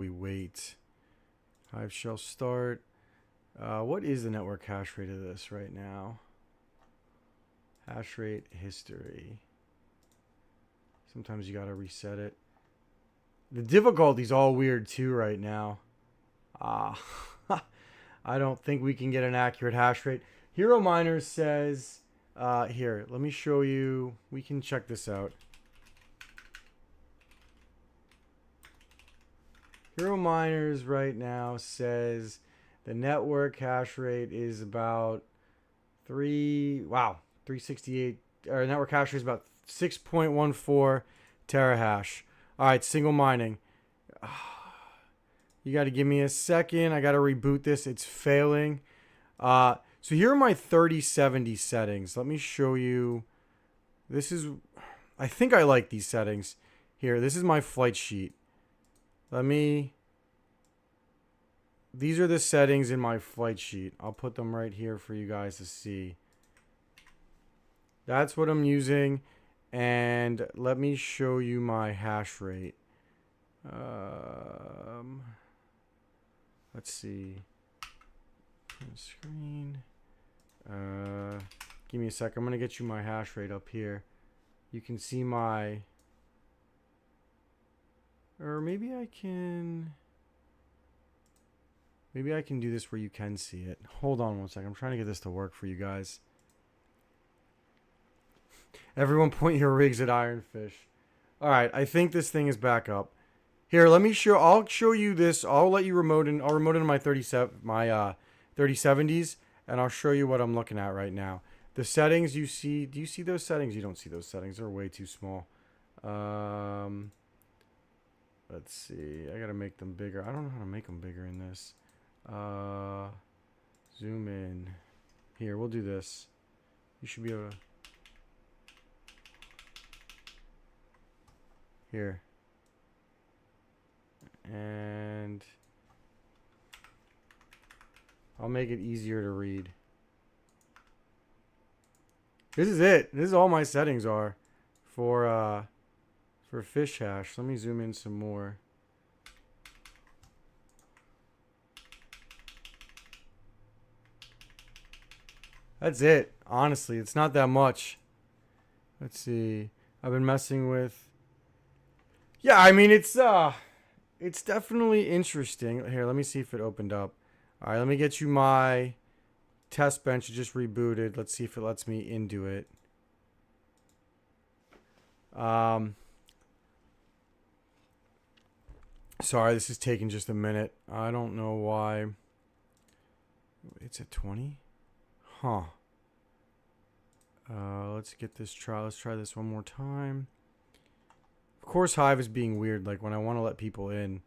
We wait. Hive shall start. What is the network hash rate of this right now? Hash rate history. Sometimes you gotta reset it. The difficulty's all weird too right now. I don't think we can get an accurate hash rate. Hero Miners says, here, let me show you. We can check this out. Hero Miners right now says the network hash rate is about 368. Our network hash rate is about 6.14 terahash. All right, single mining. You got to give me a second. I got to reboot this. It's failing. So here are my 3070 settings. Let me show you. This is, I think I like these settings. Here, this is my flight sheet. These are the settings in my flight sheet. I'll put them right here for you guys to see. That's what I'm using. And let me show you my hash rate. Let's see. Screen. Give me a sec. I'm going to get you my hash rate up here. You can see my... Or maybe I can... Maybe I can do this where you can see it. Hold on one second. I'm trying to get this to work for you guys. Everyone point your rigs at Ironfish. Alright, I think this thing is back up. Here, let me show... I'll show you this. I'll let you remote in. I'll remote in my 3070s. And I'll show you what I'm looking at right now. The settings you see... Do you see those settings? You don't see those settings. They're way too small. Let's see. I gotta make them bigger. I don't know how to make them bigger in this. Zoom in. Here, we'll do this. You should be able to... Here. And... I'll make it easier to read. This is it. This is all my settings are for fish hash. Let me zoom in some more. That's it. Honestly, it's not that much. Let's see. I've been messing with... Yeah, I mean, it's definitely interesting. Here, let me see if it opened up. All right, let me get you my test bench. It just rebooted. Let's see if it lets me into it. Sorry, this is taking just a minute. I don't know why. It's at 20? Huh. Let's get this try. Let's try this one more time. Of course, Hive is being weird. Like when I want to let people in,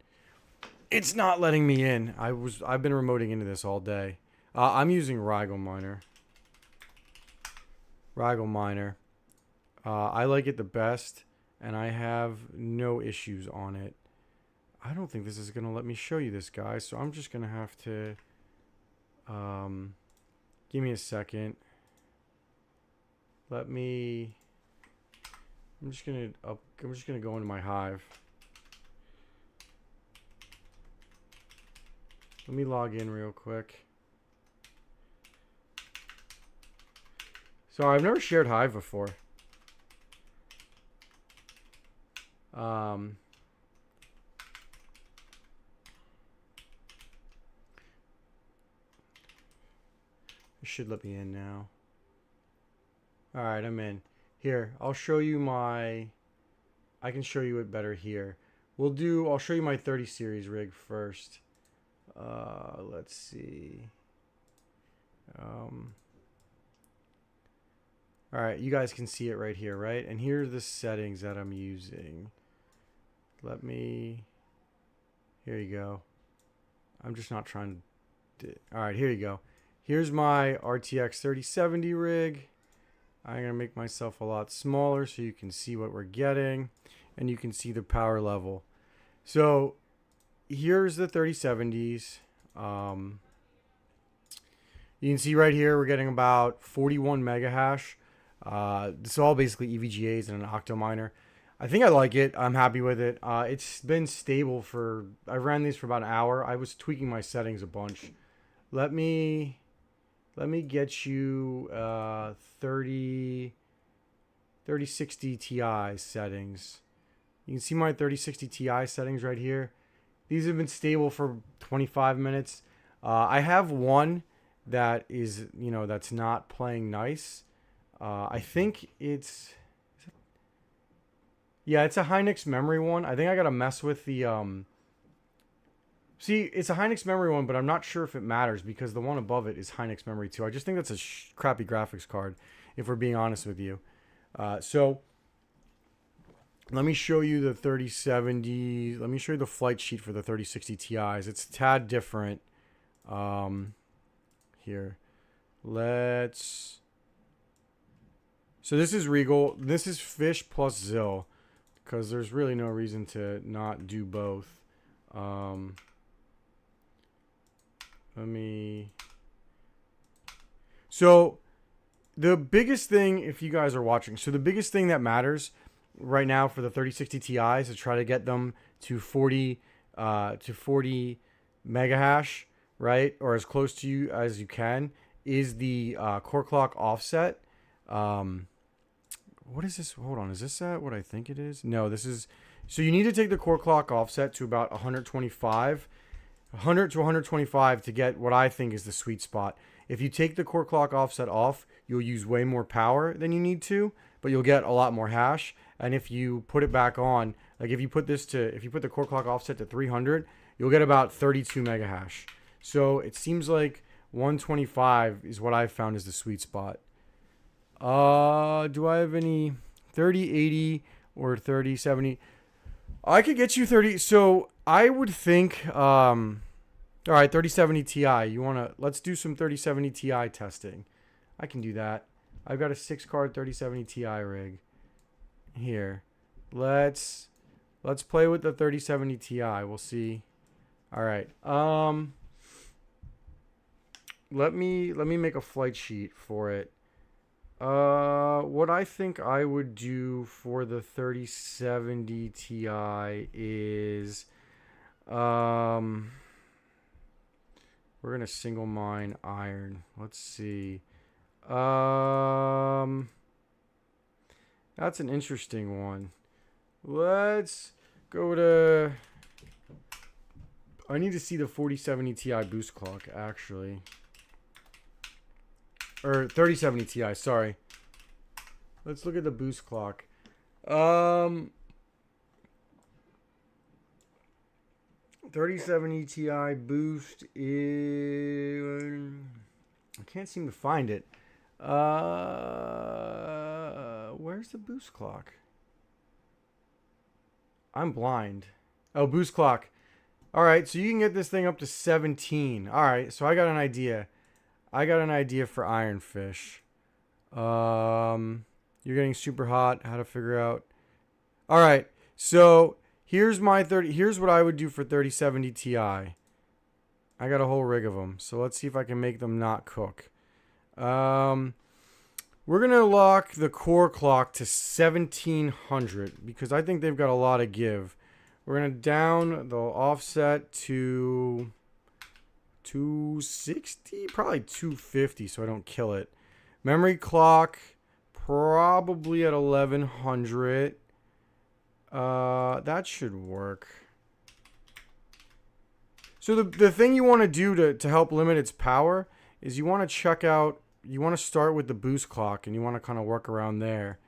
it's not letting me in. I've been remoting into this all day. I'm using rigel miner. Rigel miner. I like it the best, and I have no issues on it. I don't think this is gonna let me show you this, guys. So I'm just gonna have to. Give me a second. I'm just gonna go into my Hive. Let me log in real quick. Sorry, I've never shared Hive before. It should let me in now. Alright, I'm in. Here, I'll show you my... I can show you it better here. I'll show you my 30 series rig first. Let's see. Alright, you guys can see it right here, right? And here are the settings that I'm using. Here you go. I'm just not trying to... Alright, here you go. Here's my RTX 3070 rig. I'm going to make myself a lot smaller so you can see what we're getting. And you can see the power level. So, here's the 3070s. You can see right here we're getting about 41 mega hash. This is all basically EVGAs and an octo miner. I think I like it. I'm happy with it. It's been stable for, I ran these for about an hour. I was tweaking my settings a bunch. Let me get you 3060 Ti settings. You can see my 3060 Ti settings right here. These have been stable for 25 minutes. I have one that is, that's not playing nice. I think yeah, it's a Hynix memory one. I think I got to mess with the, see, it's a Hynix memory one, but I'm not sure if it matters because the one above it is Hynix memory too. I just think that's a crappy graphics card, if we're being honest with you. So let me show you the 3070. Let me show you the flight sheet for the 3060 Ti's. It's a tad different. Here, so this is Regal. This is Fish plus Zill, because there's really no reason to not do both. So the biggest thing, if you guys are watching, so the biggest thing that matters right now for the 3060 Ti is to try to get them to 40 mega hash, right, or as close to you as you can, is the core clock offset. What is this? Hold on, is this what I think it is? No, this is, so you need to take the core clock offset to about 100 to 125 to get what I think is the sweet spot. If you take the core clock offset off, you'll use way more power than you need to, but you'll get a lot more hash. And if you put it back on, like if you put the core clock offset to 300, you'll get about 32 mega hash. So it seems like 125 is what I've found is the sweet spot. Do I have any 3080 or 3070? I could get you 30. So I would think, all right, 3070 Ti. Let's do some 3070 Ti testing. I can do that. I've got a 6-card 3070 Ti rig here. Let's play with the 3070 Ti. We'll see. All right. Let me make a flight sheet for it. What I think I would do for the 3070 Ti is, we're gonna single mine iron. Let's see. That's an interesting one. Let's go to, I need to see the 4070 Ti boost clock, actually. Or 3070 Ti, sorry. Let's look at the boost clock. 3070 Ti boost is, I can't seem to find it. Where's the boost clock? I'm blind. Oh, boost clock. All right, so you can get this thing up to 17. All right, so I got an idea. For Ironfish. You're getting super hot. How to figure out. All right, so here's what I would do for 3070 Ti. I got a whole rig of them, so let's see if I can make them not cook. We're gonna lock the core clock to 1700 because I think they've got a lot of give. We're gonna down the offset to 260, probably 250, so I don't kill it. Memory clock probably at 1100. That should work. So the thing you want to do to help limit its power is you want to start with the boost clock and you want to kind of work around there.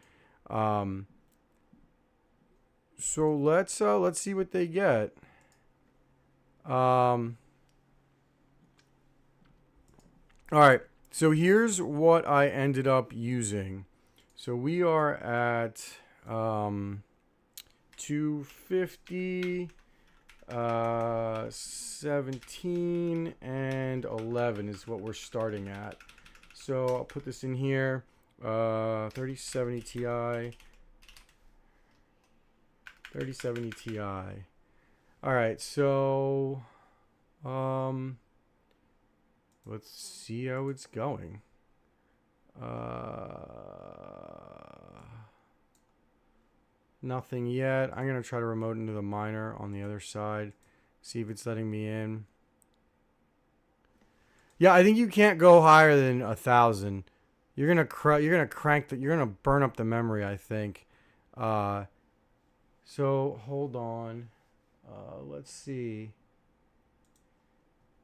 So let's see what they get. All right, so here's what I ended up using. So we are at 250, 17, and 11 is what we're starting at. So I'll put this in here. 3070 Ti. 3070 Ti. All right, so let's see how it's going. Nothing yet. I'm going to try to remote into the miner on the other side. See if it's letting me in. Yeah, I think you can't go higher than 1,000. You're gonna crank the. You're gonna burn up the memory, I think. So hold on. Let's see.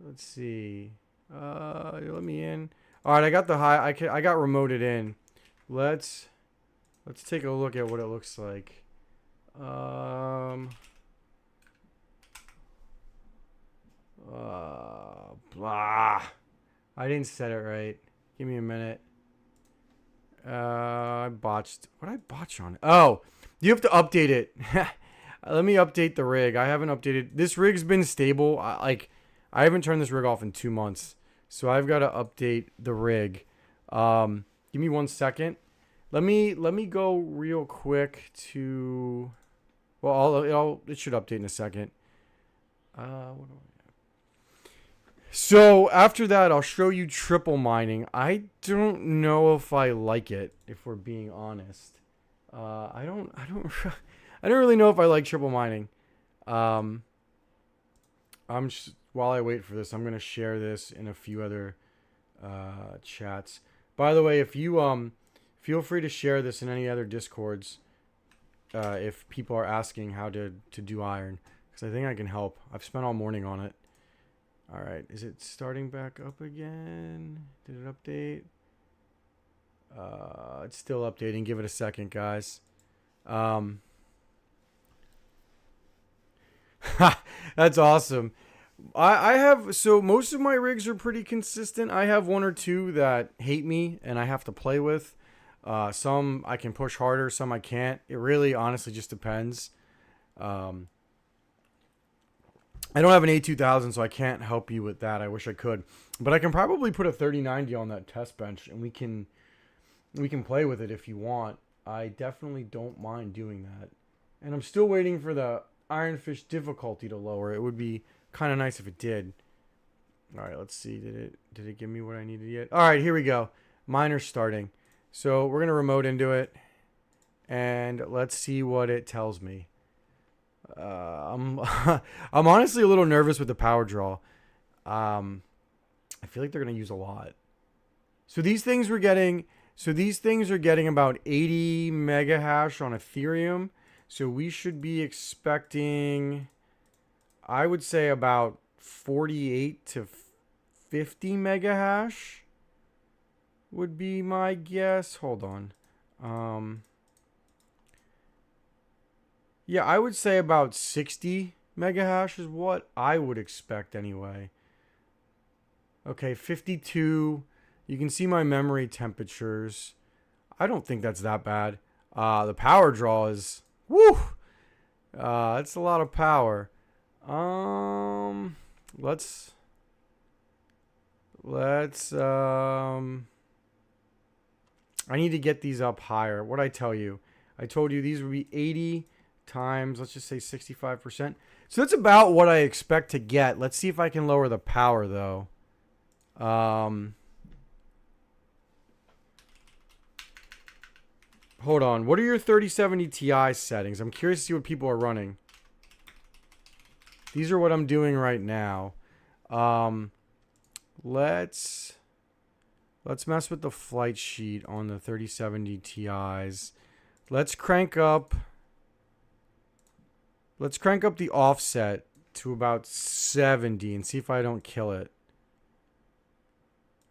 Let's see. Let me in. All right, I got the high. I got remoted in. Let's take a look at what it looks like. Blah. I didn't set it right. Give me a minute. I botched. What did I botch on? Oh, you have to update it. Let me update the rig. I haven't updated. This rig's been stable. I haven't turned this rig off in 2 months, so I've got to update the rig. Give me 1 second. Let me go real quick to. Well, it should update in a second. What do I? So after that, I'll show you triple mining. I don't know if I like it, if we're being honest. I don't really know if I like triple mining. While I wait for this, I'm gonna share this in a few other chats. By the way, if you feel free to share this in any other discords, if people are asking how to do iron, because I think I can help. I've spent all morning on it. All right, is it starting back up again? Did it update? It's still updating. Give it a second, guys. That's awesome. I have, so most of my rigs are pretty consistent. I have 1 or 2 that hate me and I have to play with. Some I can push harder, some I can't. It really honestly just depends. I don't have an A2000, so I can't help you with that. I wish I could, but I can probably put a 3090 on that test bench, and we can play with it if you want. I definitely don't mind doing that. And I'm still waiting for the Ironfish difficulty to lower. It would be kind of nice if it did. All right, let's see. Did it give me what I needed yet? All right, here we go. Miner's starting. So we're gonna remote into it, and let's see what it tells me. I'm I'm honestly a little nervous with the power draw. I feel like they're gonna use a lot. So these things are getting about 80 mega hash on Ethereum. So we should be expecting, I would say, about 48 to 50 mega hash would be my guess. Hold on. Yeah, I would say about 60 mega hash is what I would expect anyway. Okay, 52. You can see my memory temperatures. I don't think that's that bad. The power draw is, woo! That's a lot of power. Let's I need to get these up higher. What'd I tell you? I told you these would be 80 times, let's just say 65%. So that's about what I expect to get. Let's see if I can lower the power though. Hold on. What are your 3070 Ti settings? I'm curious to see what people are running. These are what I'm doing right now. Let's mess with the flight sheet on the 3070 Ti's. Let's crank up the offset to about 70 and see if I don't kill it.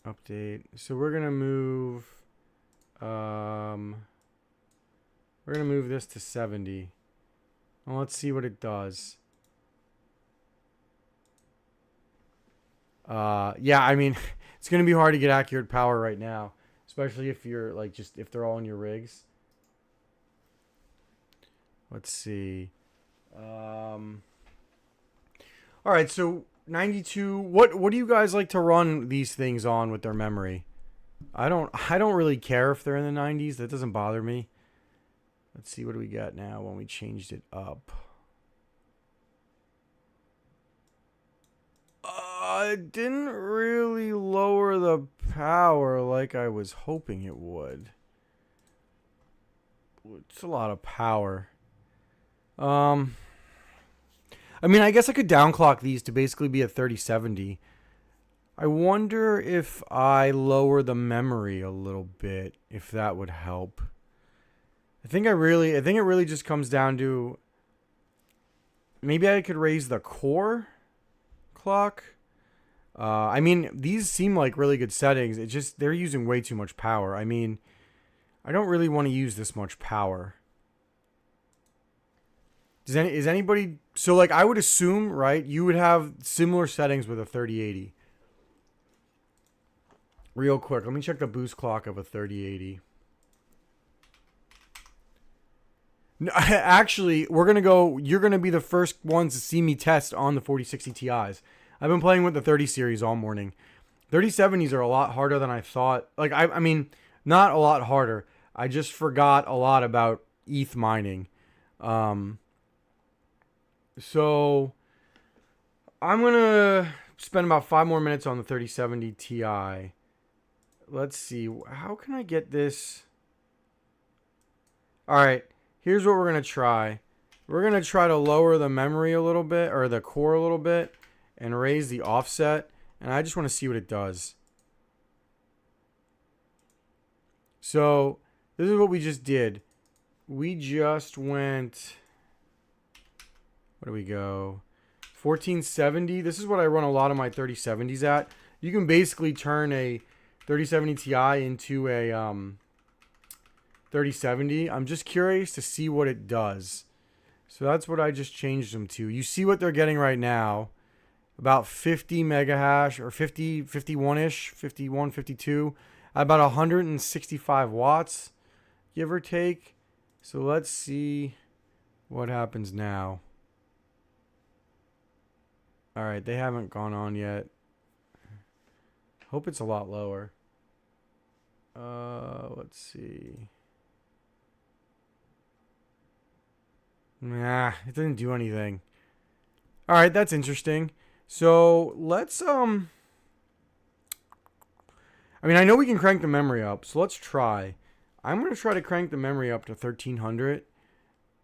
Update. So we're gonna move this to 70. Well, let's see what it does. Yeah, I mean, it's gonna be hard to get accurate power right now, especially if you're like if they're all in your rigs. Let's see. All right, so 92. What do you guys like to run these things on with their memory? I don't really care if they're in the 90s. That doesn't bother me. Let's see, what do we got now when we changed it up? It didn't really lower the power like I was hoping it would. It's a lot of power. Um, I mean, I guess I could downclock these to basically be a 3070. I wonder if I lower the memory a little bit, if that would help. I think it really just comes down to maybe I could raise the core clock. I mean, these seem like really good settings. It just, they're using way too much power. I mean, I don't really want to use this much power. Is anybody, so like I would assume, right, you would have similar settings with a 3080. Real quick, let me check the boost clock of a 3080. No, actually, you're going to be the first ones to see me test on the 4060 Ti's. I've been playing with the 30 series all morning. 3070s are a lot harder than I thought. Like, I mean, not a lot harder. I just forgot a lot about ETH mining. So, I'm going to spend about 5 more minutes on the 3070 Ti. Let's see. How can I get this? All right. Here's what we're going to try. We're going to try to lower the memory a little bit, or the core a little bit, and raise the offset. And I just want to see what it does. So, this is what we just did. We just went... What do we go? 1470. This is what I run a lot of my 3070s at. You can basically turn a 3070 Ti into a 3070. I'm just curious to see what it does. So that's what I just changed them to. You see what they're getting right now. About 50 mega hash, or 50, 51-ish, 51, 52. About 165 watts, give or take. So let's see what happens now. All right, they haven't gone on yet. Hope it's a lot lower. Let's see. Nah, it didn't do anything. All right, that's interesting. So let's I mean, I know we can crank the memory up, so let's try. I'm gonna try to crank the memory up to 1300,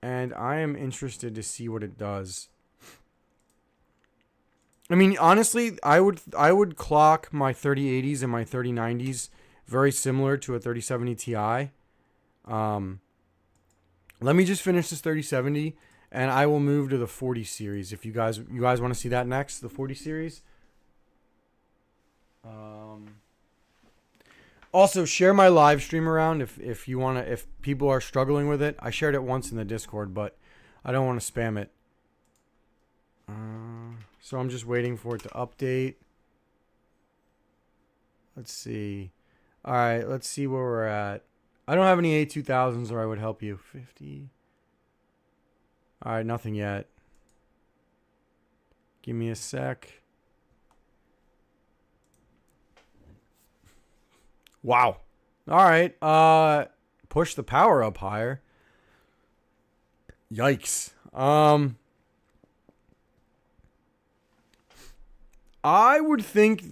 and I am interested to see what it does. I mean, honestly, I would clock my 3080s and my 3090s very similar to a 3070 Ti. Let me just finish this 3070, and I will move to the 40 series. If you guys want to see that next, the 40 series. Also, share my live stream around if you want to. If people are struggling with it, I shared it once in the Discord, but I don't want to spam it. So I'm just waiting for it to update. Let's see. All right, let's see where we're at. I don't have any A2000s, or I would help you. 50. All right, nothing yet. Give me a sec. Wow. All right. Push the power up higher. Yikes. I would think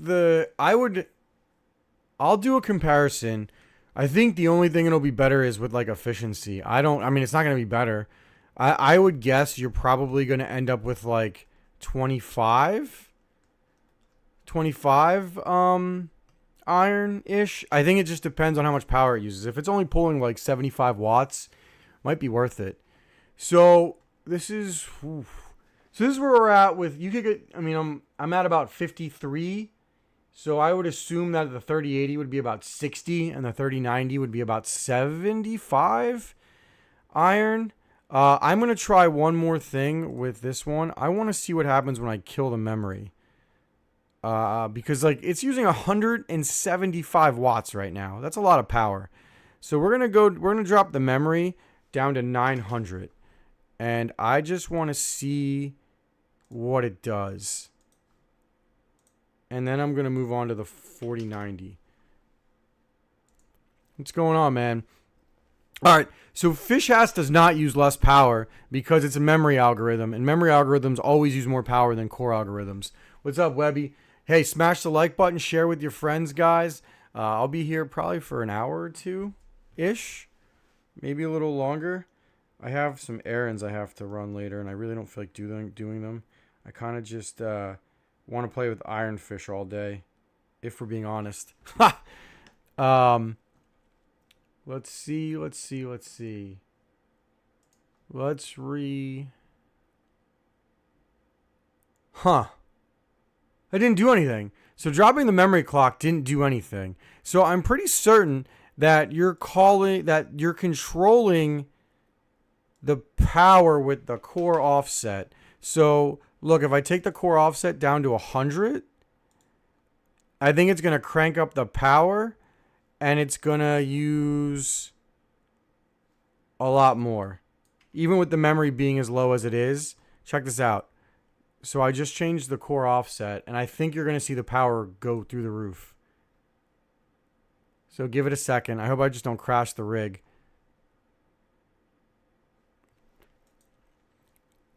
I'll do a comparison. I think the only thing it'll be better is with like efficiency. I mean, it's not going to be better. I would guess you're probably going to end up with like 25 iron-ish. I think it just depends on how much power it uses. If it's only pulling like 75 watts, might be worth it. So this is where we're at with, you could get, I mean, I'm at about 53. So I would assume that the 3080 would be about 60 and the 3090 would be about 75 iron. I'm going to try one more thing with this one. I want to see what happens when I kill the memory. Because like it's using 175 watts right now. That's a lot of power. So we're going to drop the memory down to 900. And I just want to see what it does. And then I'm going to move on to the 4090. What's going on, man? All right. So FishHash does not use less power because it's a memory algorithm. And memory algorithms always use more power than core algorithms. What's up, Webby? Hey, smash the like button. Share with your friends, guys. I'll be here probably for an hour or two-ish. Maybe a little longer. I have some errands I have to run later, and I really don't feel like doing them. I kind of just want to play with Ironfish all day, if we're being honest. um, let's see. Let's Huh. I didn't do anything. So dropping the memory clock didn't do anything. So I'm pretty certain that you're controlling the power with the core offset. So look, if I take the core offset down to 100, I think it's going to crank up the power, and it's going to use a lot more. Even with the memory being as low as it is. Check this out. So I just changed the core offset, and I think you're going to see the power go through the roof. So give it a second. I hope I just don't crash the rig.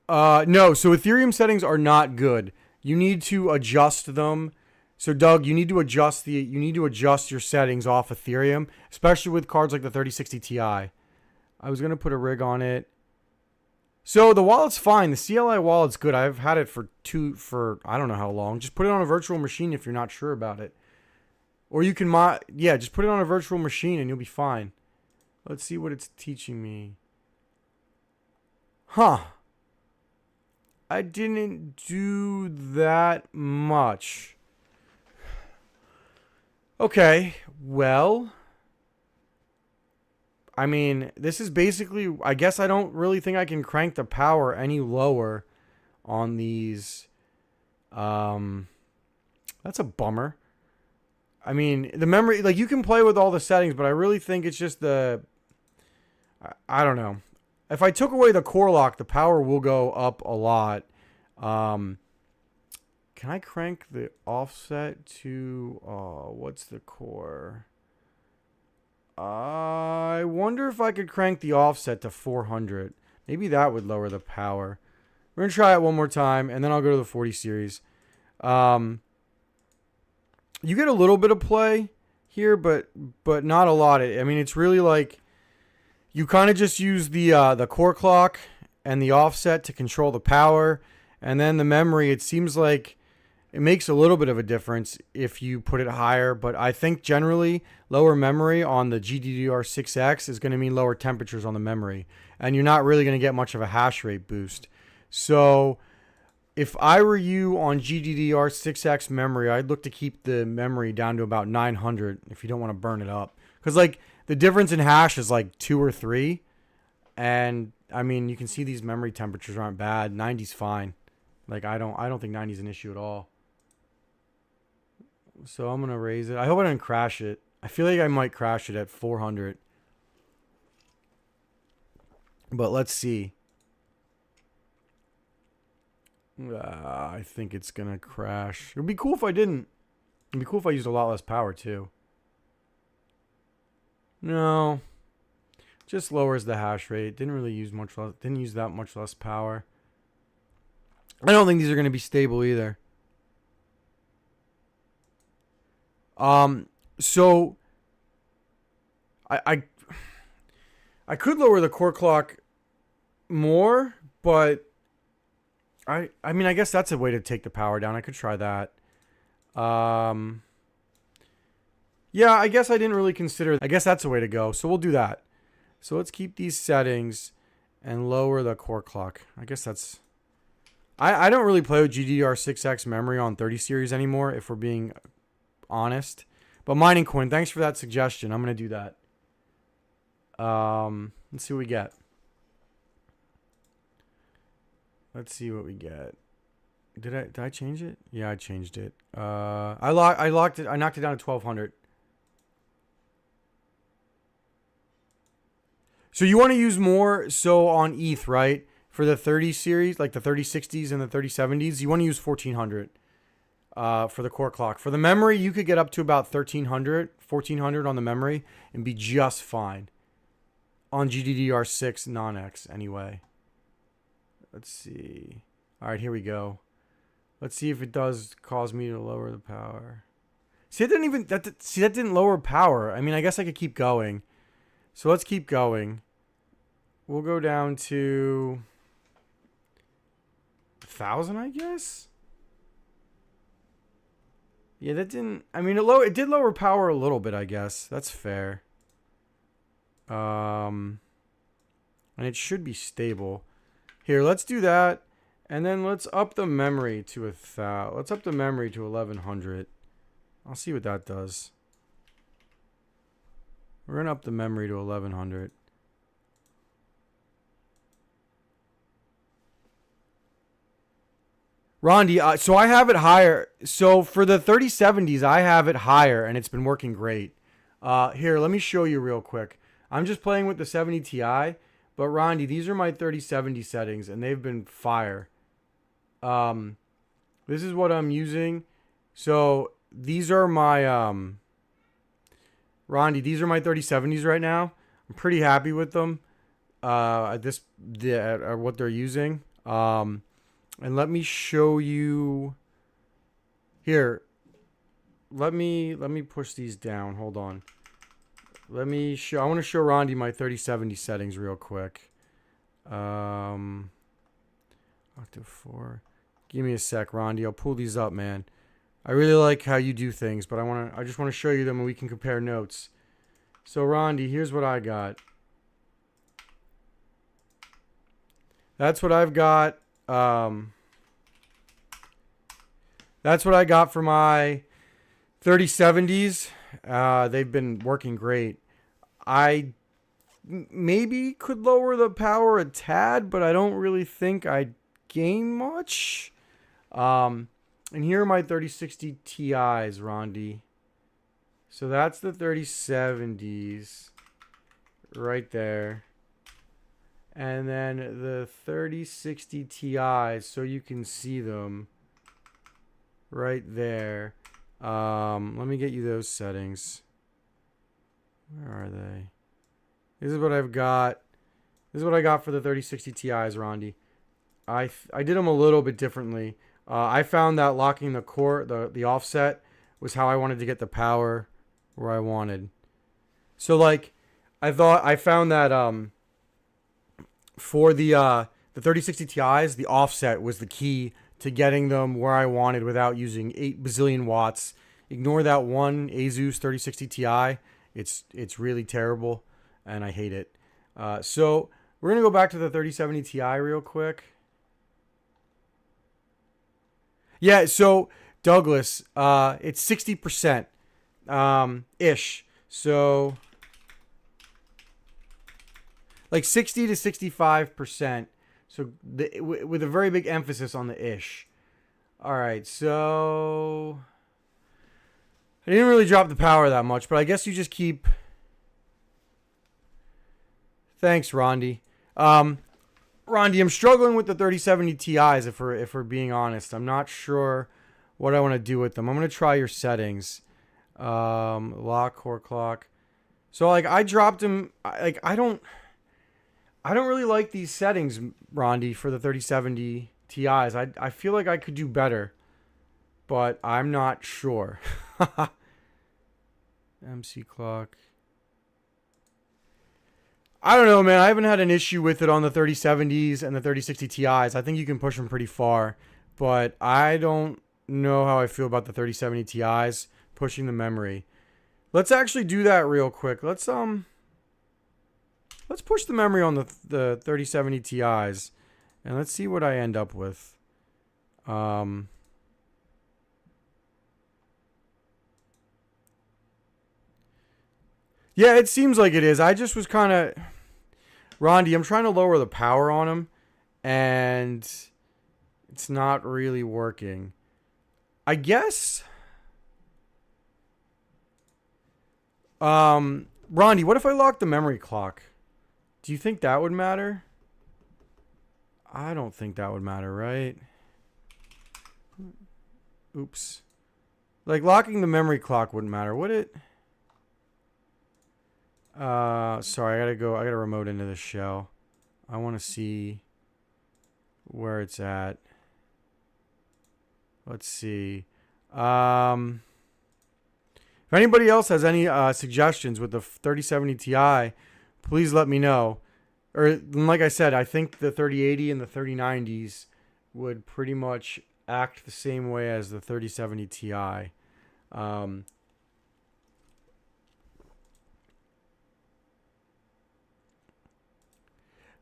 No, so Ethereum settings are not good. You need to adjust them. So Doug, you need to adjust your settings off Ethereum, especially with cards like the 3060 Ti. I was going to put a rig on it. So the wallet's fine. The CLI wallet's good. I've had it for I don't know how long. Just put it on a virtual machine if you're not sure about it. Or you can just put it on a virtual machine and you'll be fine. Let's see what it's teaching me. Huh. I didn't do that much. Okay, well, I mean, this is basically, I guess I don't really think I can crank the power any lower on these. That's a bummer. I mean, the memory, like, you can play with all the settings, but I really think it's just I don't know. If I took away the core lock, the power will go up a lot. Can I crank the offset to, what's the core? I wonder if I could crank the offset to 400. Maybe that would lower the power. We're going to try it one more time, and then I'll go to the 40 series. You get a little bit of play here, but not a lot. I mean, it's really like you kind of just use the core clock and the offset to control the power, and then the memory, it seems like it makes a little bit of a difference if you put it higher, but I think generally lower memory on the GDDR6X is going to mean lower temperatures on the memory, and you're not really going to get much of a hash rate boost. So if I were you on GDDR6X memory, I'd look to keep the memory down to about 900 if you don't want to burn it up. Because like the difference in hash is like 2 or 3, and I mean you can see these memory temperatures aren't bad. 90's fine. Like I don't think 90's an issue at all. So I'm going to raise it. I hope I didn't crash it. I feel like I might crash it at 400. But let's see. I think it's going to crash. It would be cool if I didn't. It would be cool if I used a lot less power too. No. Just lowers the hash rate. Didn't really use much less. Didn't use that much less power. I don't think these are going to be stable either. So I could lower the core clock more, but I mean, I guess that's a way to take the power down. I could try that. Yeah, I guess I didn't really consider. I guess that's a way to go. So we'll do that. So let's keep these settings and lower the core clock. I guess that's. I don't really play with GDDR6X memory on 30 series anymore, if we're being honest. But Mining Coin, thanks for that suggestion. I'm going to do that. Let's see what we get. Let's see what we get. Did I change it? Yeah, I changed it. I locked it. I knocked it down to 1200. So you want to use more so on ETH, right? For the 30 series, like the 3060s and the 3070s, you want to use 1400 for the core clock. For the memory, you could get up to about 1400 on the memory and be just fine on GDDR6 non-X anyway. Let's see. All right, here we go. Let's see if it does cause me to lower the power. See, that didn't lower power. I mean, I guess I could keep going. So let's keep going. we'll go down to 1,000, I guess. Yeah, that didn't. I mean, it did lower power a little bit, I guess. That's fair. And it should be stable. Here, let's do that, and then let's up the memory to 1,000. Let's up the memory to 1,100. I'll see what that does. We're gonna up the memory to 1,100. Rondi, so I have it higher. So for the 3070s, I have it higher, and it's been working great. Here, let me show you real quick. I'm just playing with the 70 Ti, but Rondi, these are my 3070 settings, and they've been fire. This is what I'm using. So these are my Rondi, these are my 3070s right now. I'm pretty happy with them. What they're using. And let me show you here. Let me push these down. Hold on. I want to show Rondi my 3070 settings real quick. Octave 4. Give me a sec, Rondi. I'll pull these up, man. I really like how you do things, but I just want to show you them and we can compare notes. So Rondi, here's what I got. That's what I've got. That's what I got for my 3070s. They've been working great. I maybe could lower the power a tad, but I don't really think I gain much. And here are my 3060 Ti's, Rondi. So that's the 3070s right there. And then the 3060 Ti's, so you can see them right there. Let me get you those settings. Where are they? This is what I've got. This is what I got for the 3060 Ti's, Rondi. I did them a little bit differently. I found that locking the core, the offset, was how I wanted to get the power where I wanted. So like, I found that for the 3060 Ti's, the offset was the key to getting them where I wanted without using 8 bazillion watts. Ignore that one Asus 3060 Ti. It's really terrible, and I hate it. So we're gonna go back to the 3070 Ti real quick. Yeah, so Douglas, it's 60% ish. So like 60 to 65%. So with a very big emphasis on the ish. All right, so I didn't really drop the power that much, but I guess you just keep. Thanks, Rondi. Rondi, I'm struggling with the 3070 Ti's if we're being honest. I'm not sure what I want to do with them. I'm gonna try your settings. Lock, core clock. So like I dropped them. I don't really like these settings, Rondi, for the 3070 Ti's. I feel like I could do better, but I'm not sure. MC clock. I don't know, man. I haven't had an issue with it on the 3070s and the 3060 Ti's. I think you can push them pretty far, but I don't know how I feel about the 3070 Ti's pushing the memory. Let's actually do that real quick. Let's push the memory on the 3070 Ti's, and let's see what I end up with. Yeah, it seems like it is. I just was kind of... Rondi, I'm trying to lower the power on them, and it's not really working. I guess... Rondi, what if I lock the memory clock? Do you think that would matter? I don't think that would matter, right? Oops. Like, locking the memory clock wouldn't matter, would it? Sorry, I gotta remote into the shell. I want to see where it's at. Let's see. If anybody else has any suggestions with the 3070 Ti, please let me know. or like I said, I think the 3080 and the 3090s would pretty much act the same way as the 3070 Ti.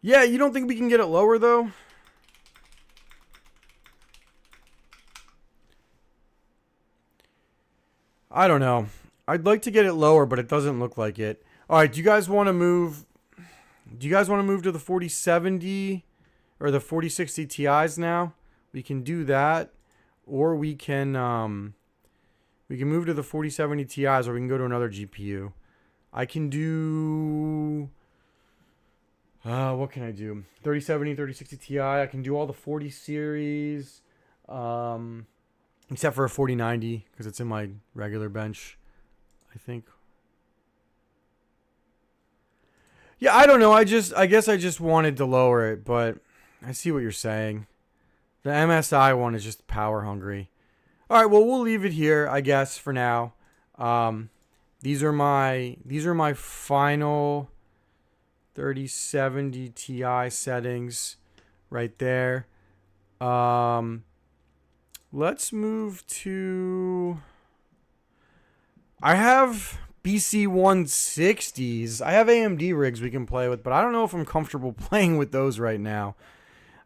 Yeah, you don't think we can get it lower though? I don't know. I'd like to get it lower, but it doesn't look like it. All right, do you guys want to move? Do you guys want to move to the 4070 or the 4060 Ti's now? We can do that, or we can move to the 4070 Ti's, or we can go to another GPU. I can do. What can I do? 3070, 3060 Ti. I can do all the 40 series, except for a 4090 because it's in my regular bench, I think. Yeah, I don't know. I guess I just wanted to lower it, but I see what you're saying. The MSI one is just power hungry. All right, well we'll leave it here, I guess, for now. These are my final 3070 Ti settings right there. Let's move to. I have BC 160s. I have AMD rigs we can play with, but I don't know if I'm comfortable playing with those right now.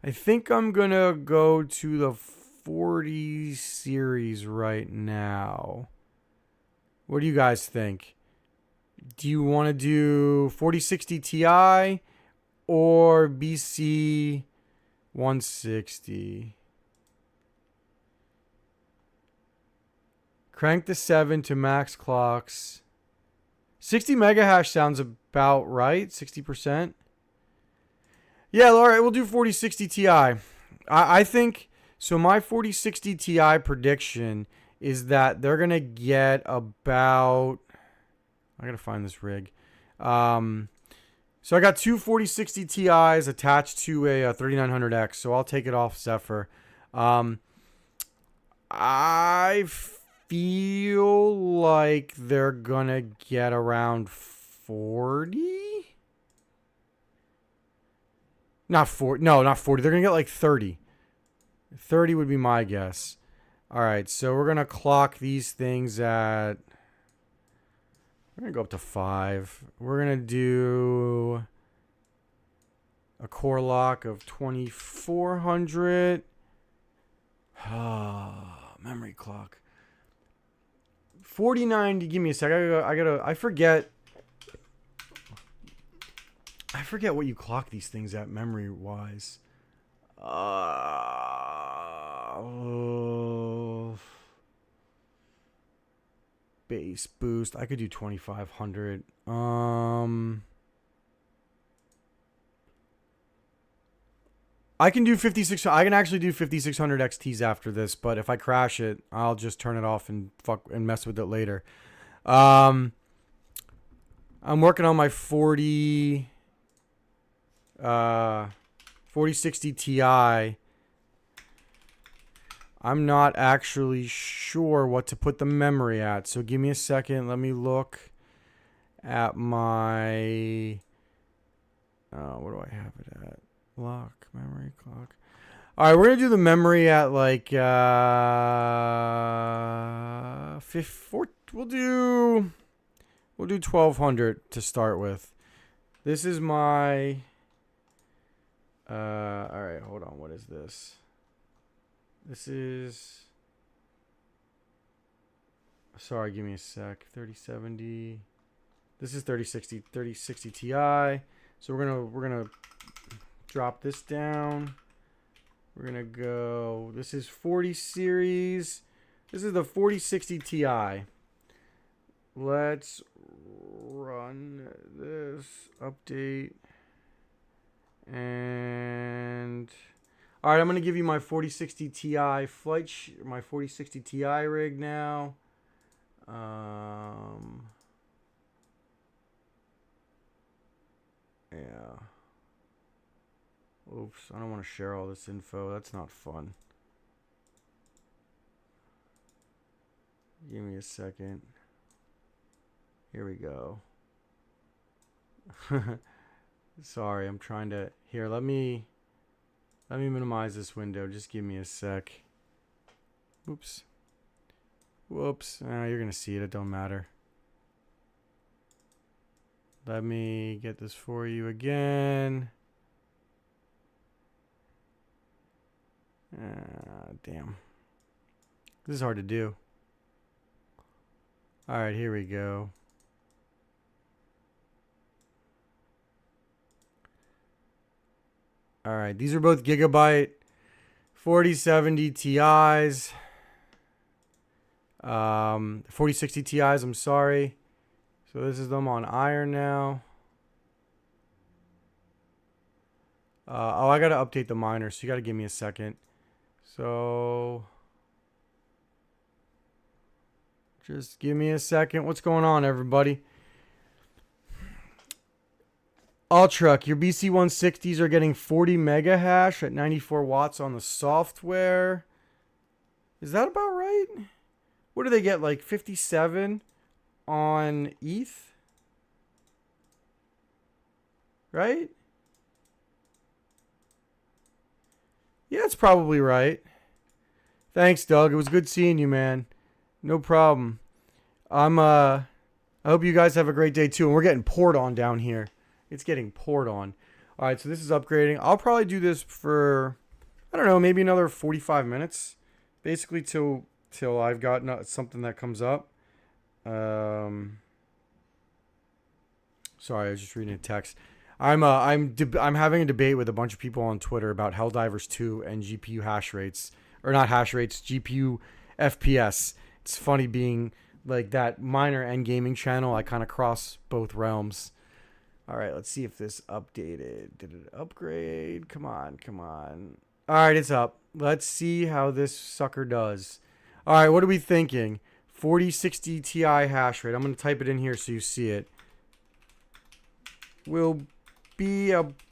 I think I'm gonna go to the 40 series right now. What do you guys think? Do you want to do 4060 Ti or BC 160? Crank the 7 to max clocks. 60 megahash sounds about right. 60%. Yeah, all right, we'll do 4060 Ti. I think, so my 4060 Ti prediction is that they're going to get about, I got to find this rig. So I got two 4060 Ti's attached to a 3900X, so I'll take it off Zephyr. I feel like they're going to get around 40? Not 40. No, not 40. They're going to get like 30. 30 would be my guess. All right, so we're going to clock these things at... We're going to go up to 5. We're going to do a core lock of 2400. Memory clock. 4090. Give me a sec. I forget what you clock these things at memory wise. Base boost. I could do 2500. I can do 56. I can actually do 5600 XTs after this, but if I crash it, I'll just turn it off and mess with it later. I'm working on my 4060 Ti. I'm not actually sure what to put the memory at, so give me a second. Let me look at my... what do I have it at? Lock, memory, clock. All right, we're going to do the memory at like... we'll do 1200 to start with. This is my... all right, hold on. What is this? This is... Sorry, give me a sec. 3070. This is 3060 Ti. So we're gonna drop this down. We're gonna go. This is 40 series. This is the 4060 Ti. Let's run this update. And all right, I'm gonna give you my 4060 Ti my 4060 Ti rig now. Yeah. Oops, I don't want to share all this info. That's not fun. Give me a second. Here we go. Sorry, I'm trying to... Here, let me minimize this window. Just give me a sec. Oops. Whoops. You're going to see it. It don't matter. Let me get this for you again. Damn. This is hard to do. Alright, here we go. Alright, these are both Gigabyte 4070 Ti's. 4060 Ti's, I'm sorry. So this is them on iron now. Oh, I gotta update the miner, so you gotta give me a second. So just give me a second. What's going on, everybody? Ultruck, your BC160s are getting 40 mega hash at 94 watts on the software. Is that about right? What do they get, like 57 on ETH? Right? Yeah, it's probably right. Thanks, Doug. It was good seeing you, man. No problem. I hope you guys have a great day too. And we're getting poured on down here. It's getting poured on. All right, so this is upgrading. I'll probably do this for, I don't know, maybe another 45 minutes. Basically till I've got something that comes up. Sorry, I was just reading a text. I'm having a debate with a bunch of people on Twitter about Helldivers 2 and GPU hash rates. Or not hash rates, GPU FPS. It's funny being like that miner and gaming channel. I kind of cross both realms. All right, let's see if this updated. Did it upgrade? Come on, come on. All right, it's up. Let's see how this sucker does. All right, what are we thinking? 4060 Ti hash rate. I'm going to type it in here so you see it. Will be about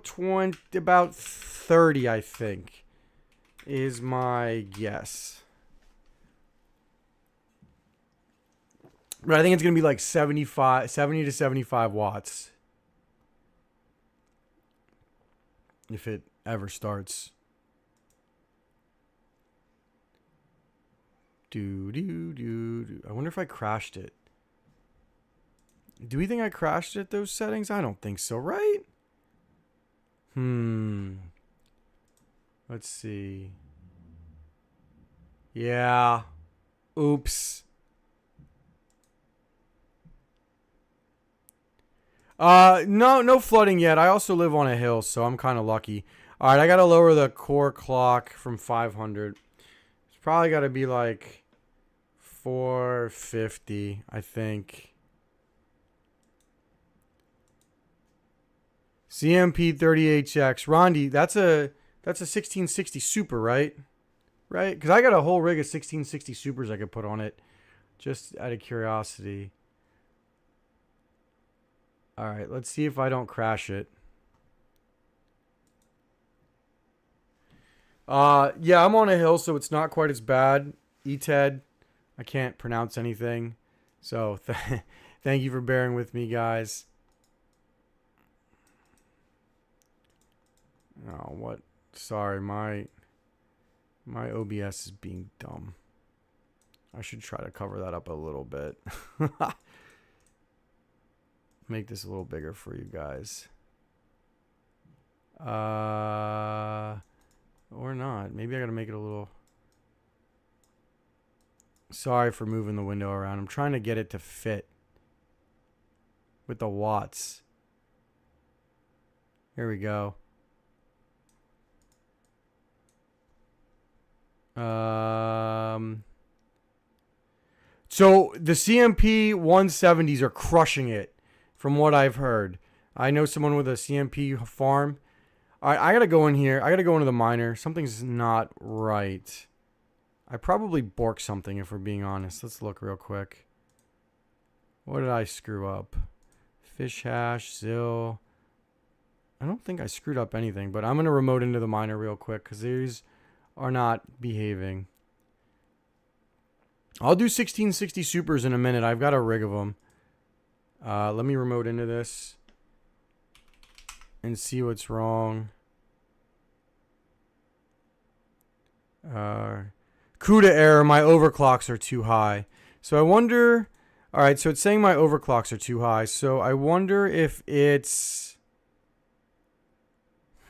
30, I think, is my guess. But I think it's going to be like 70 to 75 watts. If it ever starts. I wonder if I crashed it. Do we think I crashed it, those settings? I don't think so, right? Let's see. Yeah. Oops. No flooding yet. I also live on a hill, so I'm kind of lucky. All right, I got to lower the core clock from 500. It's probably got to be like 450, I think. CMP 30HX. Rondi, that's a 1660 Super, right? Right? Because I got a whole rig of 1660 Supers I could put on it. Just out of curiosity. Alright, let's see if I don't crash it. Yeah, I'm on a hill, so it's not quite as bad. ETED. I can't pronounce anything. So, thank you for bearing with me, guys. Oh, what? Sorry, my OBS is being dumb. I should try to cover that up a little bit. Make this a little bigger for you guys. Or not. Maybe I gotta make it a little... Sorry for moving the window around. I'm trying to get it to fit with the watts. Here we go. So the CMP 170s are crushing it, from what I've heard. I know someone with a CMP farm. All right, I gotta go in here. I gotta go into the miner. Something's not right. I probably borked something, if we're being honest. Let's look real quick. What did I screw up? Fish hash, Zill. I don't think I screwed up anything, but I'm gonna remote into the miner real quick because these are not behaving. I'll do 1660 Supers in a minute. I've got a rig of them. Let me remote into this. and see what's wrong. CUDA error, my overclocks are too high. So I wonder, all right, so it's saying my overclocks are too high. So I wonder if it's,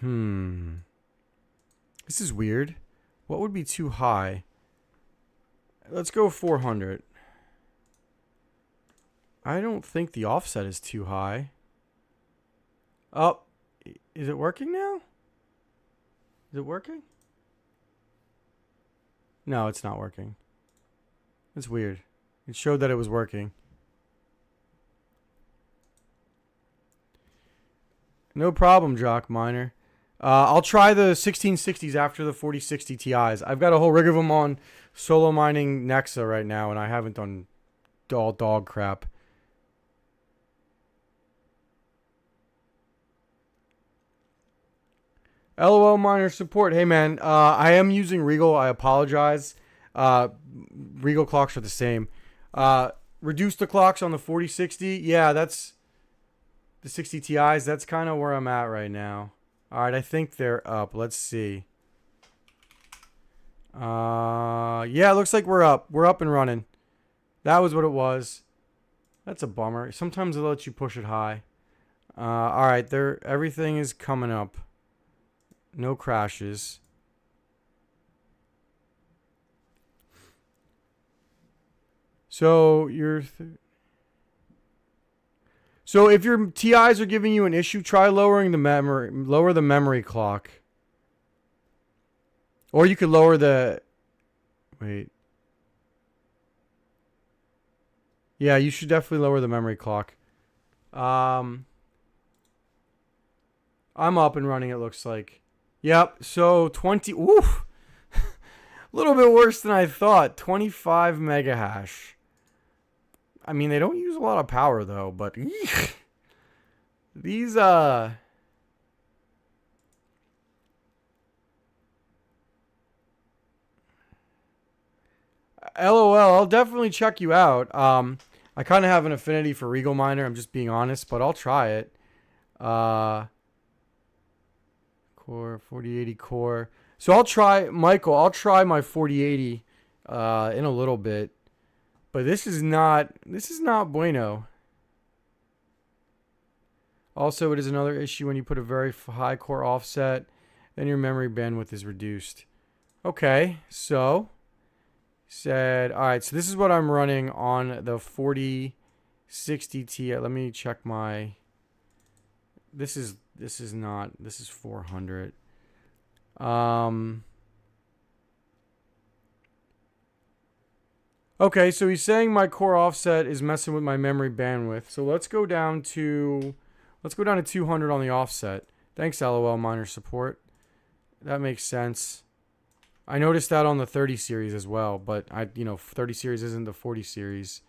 this is weird. What would be too high? Let's go 400. I don't think the offset is too high. Oh, is it working now? Is it working? No, it's not working. That's weird. It showed that it was working. No problem, Jock Miner. I'll try the 1660s after the 4060 Ti's. I've got a whole rig of them on solo mining Nexa right now, and I haven't done all dog crap. LOL miner support. Hey man, I am using Rigel. I apologize. Rigel clocks are the same. Reduce the clocks on the 4060. Yeah, that's the 60 Ti's. That's kind of where I'm at right now. All right, I think they're up. Let's see. Yeah, it looks like we're up. We're up and running. That was what it was. That's a bummer. Sometimes it lets you push it high. All right, everything is coming up. No crashes. So so if your TIs are giving you an issue, try lowering the memory. Lower the memory clock. Or you could lower the. Wait. Yeah, you should definitely lower the memory clock. I'm up and running. It looks like. Yep. So 20. Oof. A little bit worse than I thought. 25 mega hash. I mean, they don't use a lot of power though, but these LOL, I'll definitely check you out. I kind of have an affinity for Regal Miner. I'm just being honest, but I'll try it. Core 4080 core. So I'll try, Michael. I'll try my 4080 in a little bit. But this is not bueno. Also, it is another issue when you put a very high core offset, then your memory bandwidth is reduced. Okay, so said, all right, so this is what I'm running on the 4060 Ti. Let me check my. This is 400. Okay, so he's saying my core offset is messing with my memory bandwidth. So let's go down to 200 on the offset. Thanks, LOL miner support. That makes sense. I noticed that on the 30 series as well, but 30 series isn't the 40 series.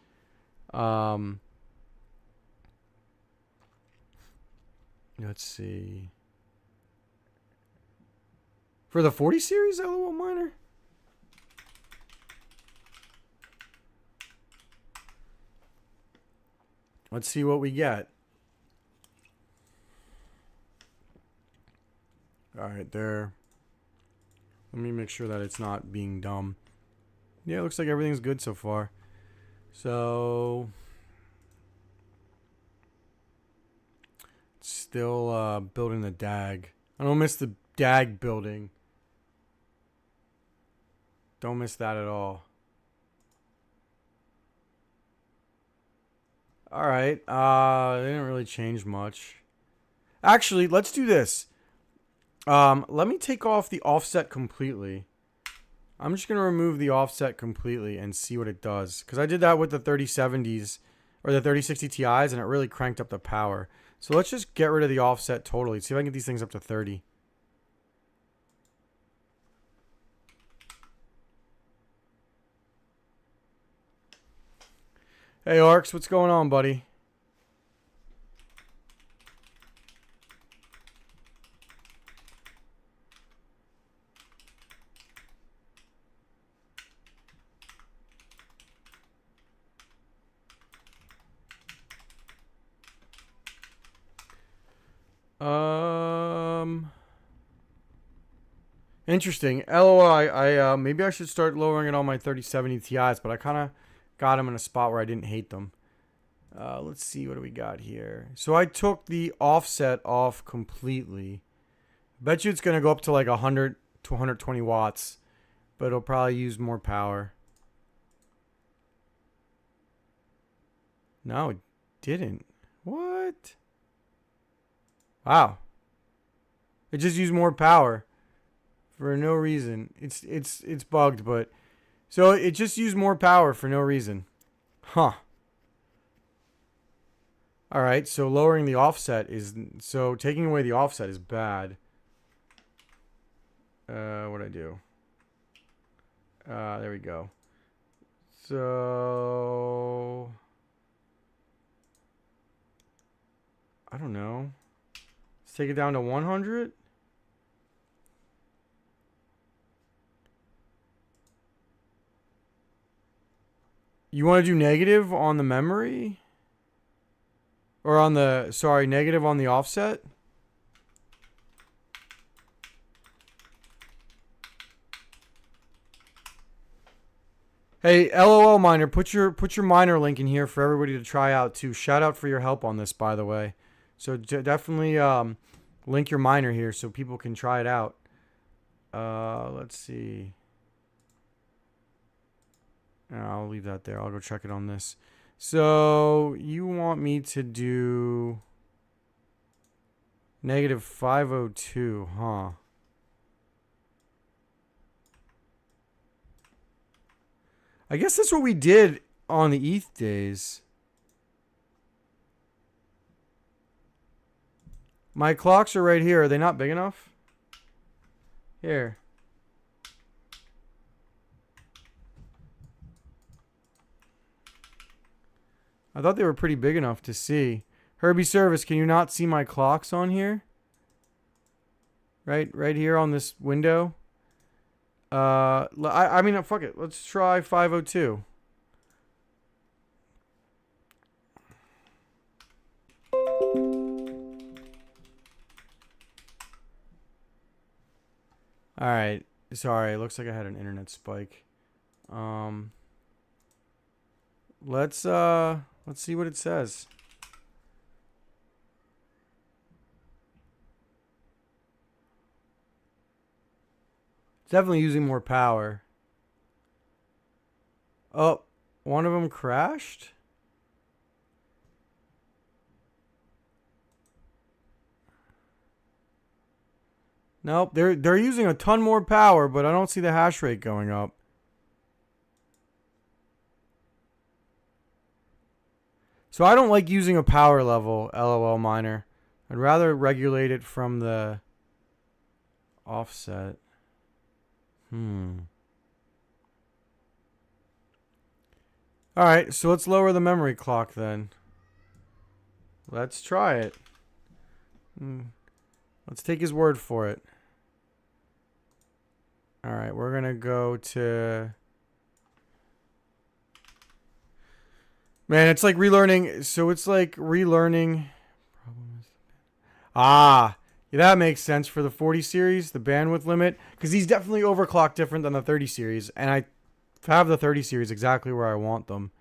Let's see. For the 40 series, LOL miner? Let's see what we get. All right, there. Let me make sure that it's not being dumb. Yeah, it looks like everything's good so far. So, still building the DAG. I don't miss the DAG building. Don't miss that at all. All right. They didn't really change much. Actually, let's do this. Let me take off the offset completely. I'm just going to remove the offset completely and see what it does. Because I did that with the 3070s or the 3060 Ti's and it really cranked up the power. So let's just get rid of the offset totally. See if I can get these things up to 30. Hey, Arcs, what's going on, buddy? Interesting. LOL, I maybe I should start lowering it on my 3070 Ti's, but I kind of got them in a spot where I didn't hate them. Let's see, what do we got here? So I took the offset off completely. Bet you it's going to go up to like 100 to 120 watts, but it'll probably use more power. No, it didn't. What? Wow. It just used more power for no reason. It's bugged, but so it just used more power for no reason. Huh. All right, so lowering the offset is so taking away the offset is bad. What'd I do? There we go. So I don't know. Let's take it down to 100. You want to do negative on the memory? Or on the, sorry, negative on the offset? Hey, LOL miner, put your miner link in here for everybody to try out too. Shout out for your help on this, by the way. So definitely link your miner here so people can try it out. Let's see. I'll leave that there. I'll go check it on this. So you want me to do negative 502, huh? I guess that's what we did on the ETH days. My clocks are right here. Are they not big enough? Here. I thought they were pretty big enough to see. Herbie Service, can you not see my clocks on here? Right here on this window. I mean, fuck it. Let's try 502. All right. Sorry, it looks like I had an internet spike. Let's see what it says. It's definitely using more power. Oh, one of them crashed? Nope, they're using a ton more power, but I don't see the hash rate going up. So I don't like using a power level, LOL miner. I'd rather regulate it from the offset. Alright, so let's lower the memory clock then. Let's try it. Let's take his word for it. Alright, we're going to go to... Man, it's like relearning. So it's like relearning. Ah, yeah, that makes sense for the 40 series, the bandwidth limit. Because these definitely overclock different than the 30 series. And I have the 30 series exactly where I want them.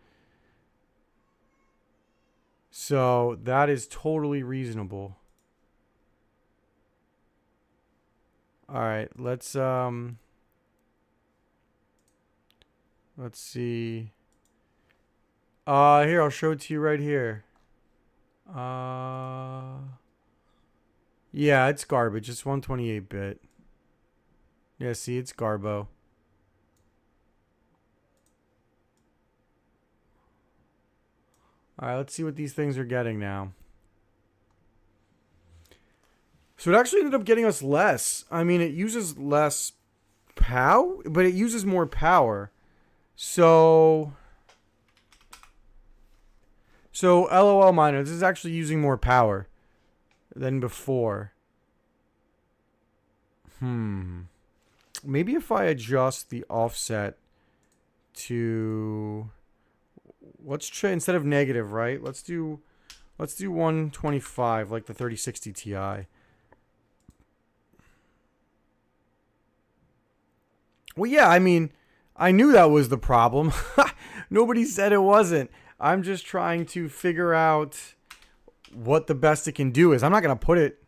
So that is totally reasonable. Alright, let's see. Here, I'll show it to you right here. Yeah, it's garbage. It's 128-bit. Yeah, see, it's Garbo. Alright, let's see what these things are getting now. So it actually ended up getting us less. I mean, it uses less power, but it uses more power. So LOL miner, this is actually using more power than before. Maybe if I adjust the offset to... Let's try, instead of negative, right? Let's do Let's do 125, like the 3060 Ti. Well, yeah, I mean, I knew that was the problem. Nobody said it wasn't. I'm just trying to figure out what the best it can do is. I'm not going to put it...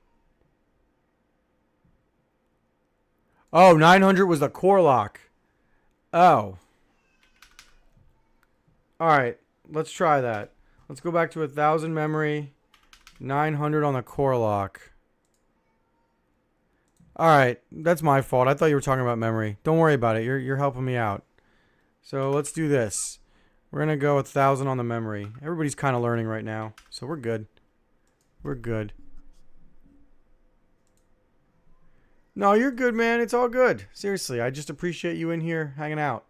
Oh, 900 was the core lock. Oh. Alright, let's try that. Let's go back to 1000 memory, 900 on the core lock. Alright, that's my fault. I thought you were talking about memory. Don't worry about it. You're helping me out. So let's do this. We're going to go 1000 on the memory. Everybody's kind of learning right now, so we're good. We're good. No, you're good, man. It's all good. Seriously, I just appreciate you in here hanging out.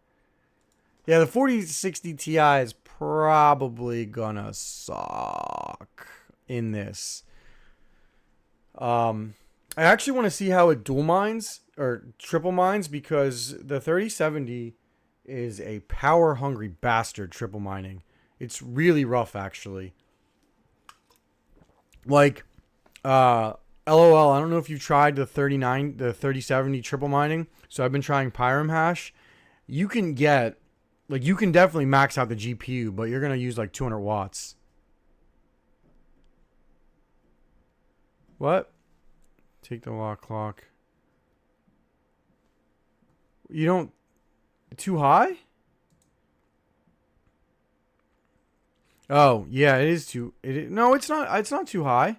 Yeah, the 4060 Ti is probably gonna suck in this. I actually want to see how it dual mines or triple mines, because the 3070 is a power hungry bastard triple mining. It's really rough, actually. Like, LOL, I don't know if you've tried the 3070 triple mining. So I've been trying Pyram hash. You can get, like, you can definitely max out the GPU, but you're going to use like 200 watts. What? Take the lock clock. You don't, too high? Oh, yeah, it is too, no, it's not too high.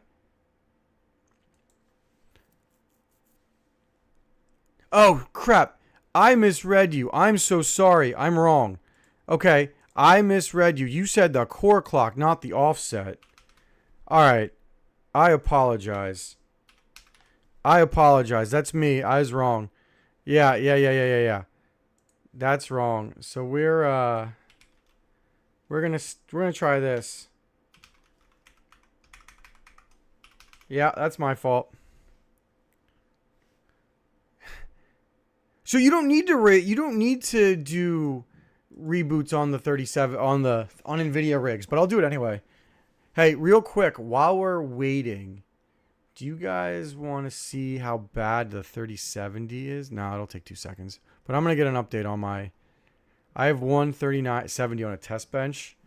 Oh, crap. I misread you. I'm so sorry. I'm wrong. Okay, I misread you. You said the core clock, not the offset. Alright. I apologize. That's me. I was wrong. Yeah. That's wrong. So we're gonna try this. Yeah, that's my fault. So you don't need to do reboots on the 37 on Nvidia rigs, but I'll do it anyway. Hey, real quick, while we're waiting, do you guys want to see how bad the 3070 is? No, it'll take 2 seconds. But I'm gonna get an update on my. I have one 3970 on a test bench,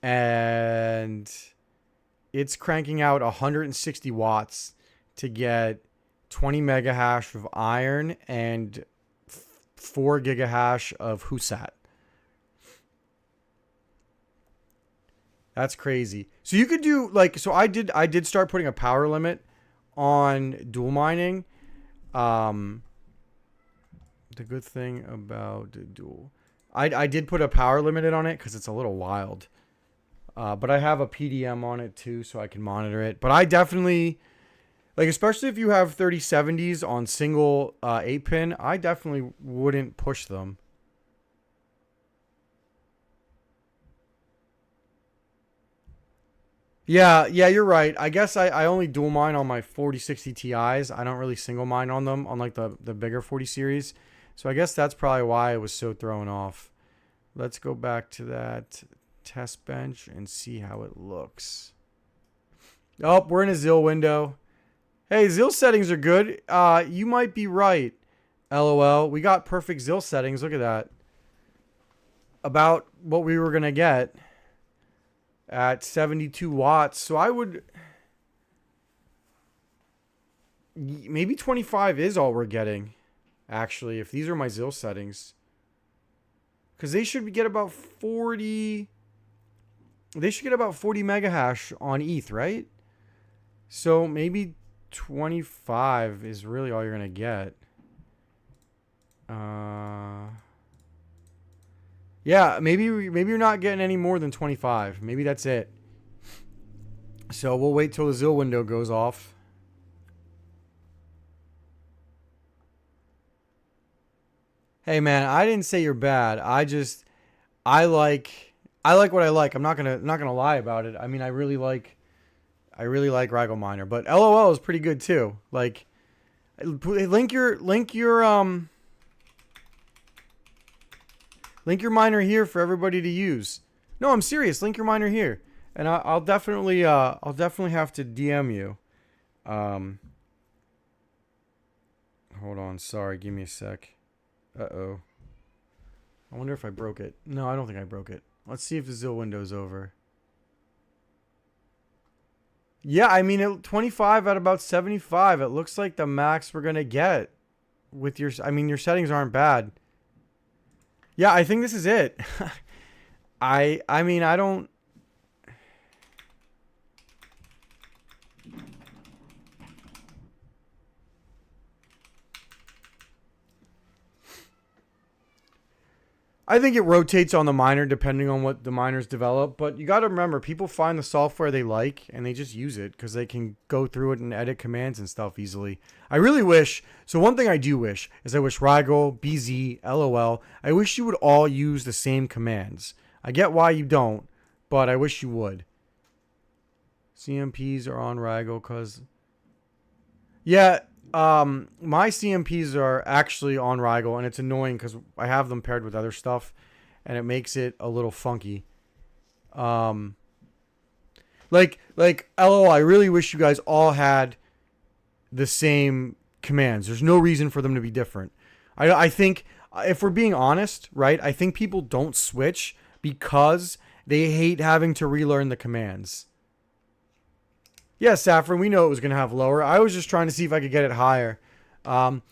and it's cranking out 160 watts to get 20 mega hash of iron and 4 gigahash of Husat. That's crazy. So you could do like, so I did start putting a power limit on dual mining. The good thing about dual, I did put a power limit on it because it's a little wild. But I have a PDM on it too, so I can monitor it. But I definitely, like, especially if you have 3070s on single 8-pin, I definitely wouldn't push them. Yeah, you're right. I guess I only dual mine on my 4060 Ti's. I don't really single mine on them, on like the bigger 40 series. So I guess that's probably why it was so thrown off. Let's go back to that test bench and see how it looks. Oh, we're in a ZIL window. Hey, ZIL settings are good. You might be right. LOL. We got perfect ZIL settings. Look at that. About what we were going to get at 72 watts. So I would... Maybe 25 is all we're getting, actually, if these are my ZIL settings. Because they should get about 40... They should get about 40 mega hash on ETH, right? So maybe 25 is really all you're going to get. Yeah, maybe you're not getting any more than 25. Maybe that's it. So we'll wait till the ZIL window goes off. Hey man, I didn't say you're bad. I like what I like. I'm not gonna lie about it. I mean, I really like Rigel Miner, but LOL is pretty good too. Like, link your miner here for everybody to use. No, I'm serious. Link your miner here. And I'll definitely have to DM you. Hold on, sorry, give me a sec. Uh-oh. I wonder if I broke it. No, I don't think I broke it. Let's see if the Zill window's over. Yeah, I mean, 25 at about 75. It looks like the max we're going to get with your... I mean, your settings aren't bad. Yeah, I think this is it. I mean, I don't... I think it rotates on the miner depending on what the miners develop. But you got to remember, people find the software they like and they just use it because they can go through it and edit commands and stuff easily. I really wish. So one thing I do wish is I wish rigel, BZ, LOL. I wish you would all use the same commands. I get why you don't, but I wish you would. CMPs are on rigel because... Yeah, my CMPs are actually on rigel, and it's annoying because I have them paired with other stuff, and it makes it a little funky. Like LOL, I really wish you guys all had the same commands. There's no reason for them to be different. I think, if we're being honest, right, I think people don't switch because they hate having to relearn the commands. Yeah, Saffron, we know it was going to have lower. I was just trying to see if I could get it higher. All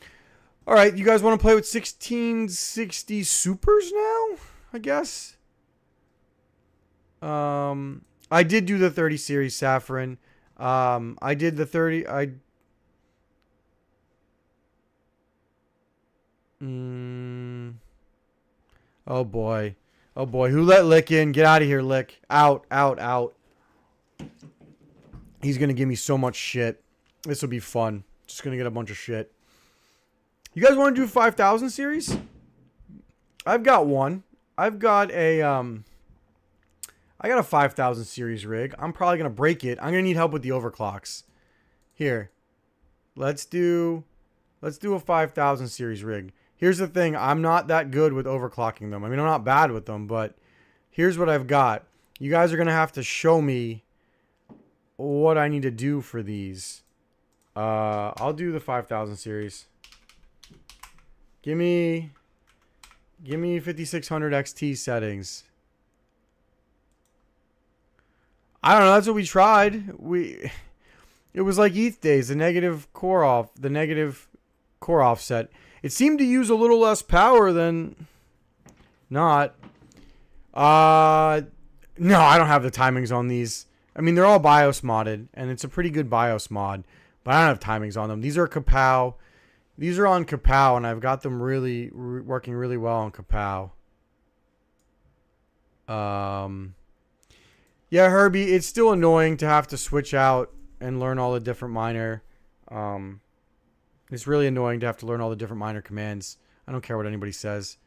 right, you guys want to play with 1660 supers now? I guess. I did do the 30 series, Saffron. I did the 30. Oh boy. Oh boy. Who let Lick in? Get out of here, Lick. Out, out, out. He's going to give me so much shit. This will be fun. Just going to get a bunch of shit. You guys want to do 5,000 series? I've got one. I've got a, I got a 5,000 series rig. I'm probably going to break it. I'm going to need help with the overclocks. Here. Let's do a 5,000 series rig. Here's the thing. I'm not that good with overclocking them. I mean, I'm not bad with them, but here's what I've got. You guys are going to have to show me what I need to do for these. I'll do the 5,000 series. Give me 5600 XT settings. I don't know. That's what we tried. It was like ETH days, the negative core offset. It seemed to use a little less power than not. No, I don't have the timings on these. I mean, they're all BIOS modded, and it's a pretty good BIOS mod, but I don't have timings on them. These are Kapow. These are on Kapow, and I've got them really working really well on Kapow. Yeah, Herbie, it's still annoying to have to switch out and learn all the different miner. It's really annoying to have to learn all the different miner commands. I don't care what anybody says.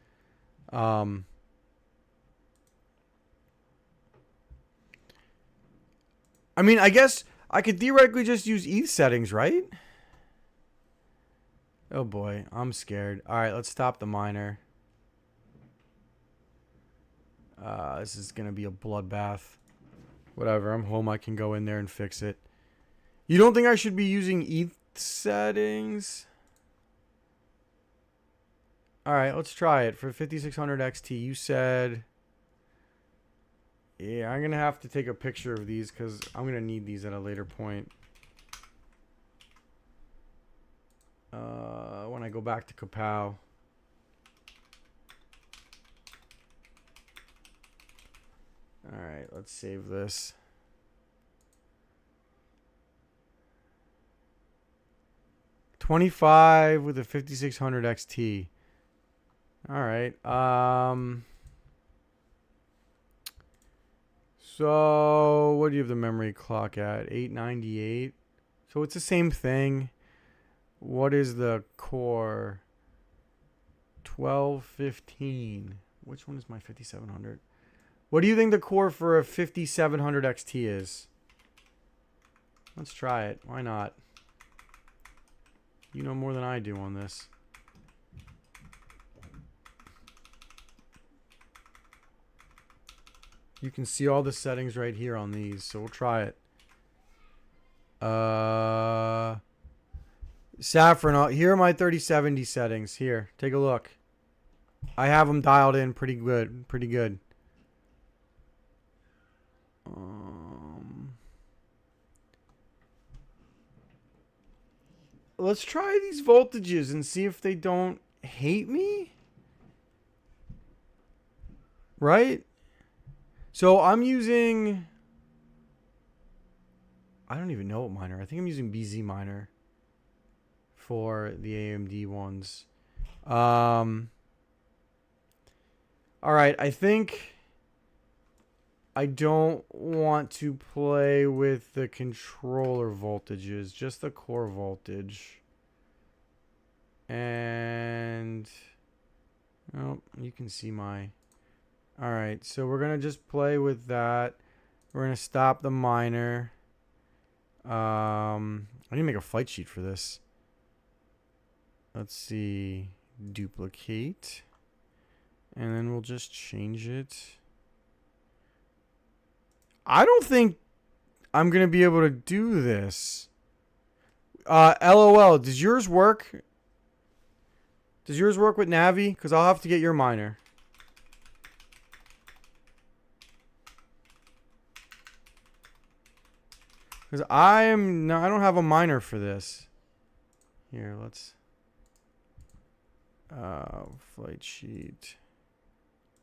I mean, I guess I could theoretically just use ETH settings, right? Oh boy, I'm scared. All right, let's stop the miner. This is going to be a bloodbath. Whatever, I'm home. I can go in there and fix it. You don't think I should be using ETH settings? All right, let's try it. For 5600 XT, you said... Yeah, I'm going to have to take a picture of these because I'm going to need these at a later point. When I go back to Kapow. Alright, let's save this. $25 with a 5600 XT. Alright, so, what do you have the memory clock at? 898. So it's the same thing. What is the core? 1215. Which one is my 5700? What do you think the core for a 5700 XT is? Let's try it. Why not? You know more than I do on this. You can see all the settings right here on these, so we'll try it. Saffron, here are my 3070 settings. Here, take a look. I have them dialed in pretty good. Pretty good. Let's try these voltages and see if they don't hate me. Right? So I'm using... I don't even know what miner. I think I'm using BZ miner for the AMD ones. All right, I think I don't want to play with the controller voltages, just the core voltage. And oh, you can see my... All right, so we're going to just play with that. We're going to stop the miner. I need to make a flight sheet for this. Let's see. Duplicate. And then we'll just change it. I don't think I'm going to be able to do this. LOL, does yours work? Does yours work with Navi? Because I'll have to get your miner. Because I don't have a miner for this. Here, let's... flight sheet.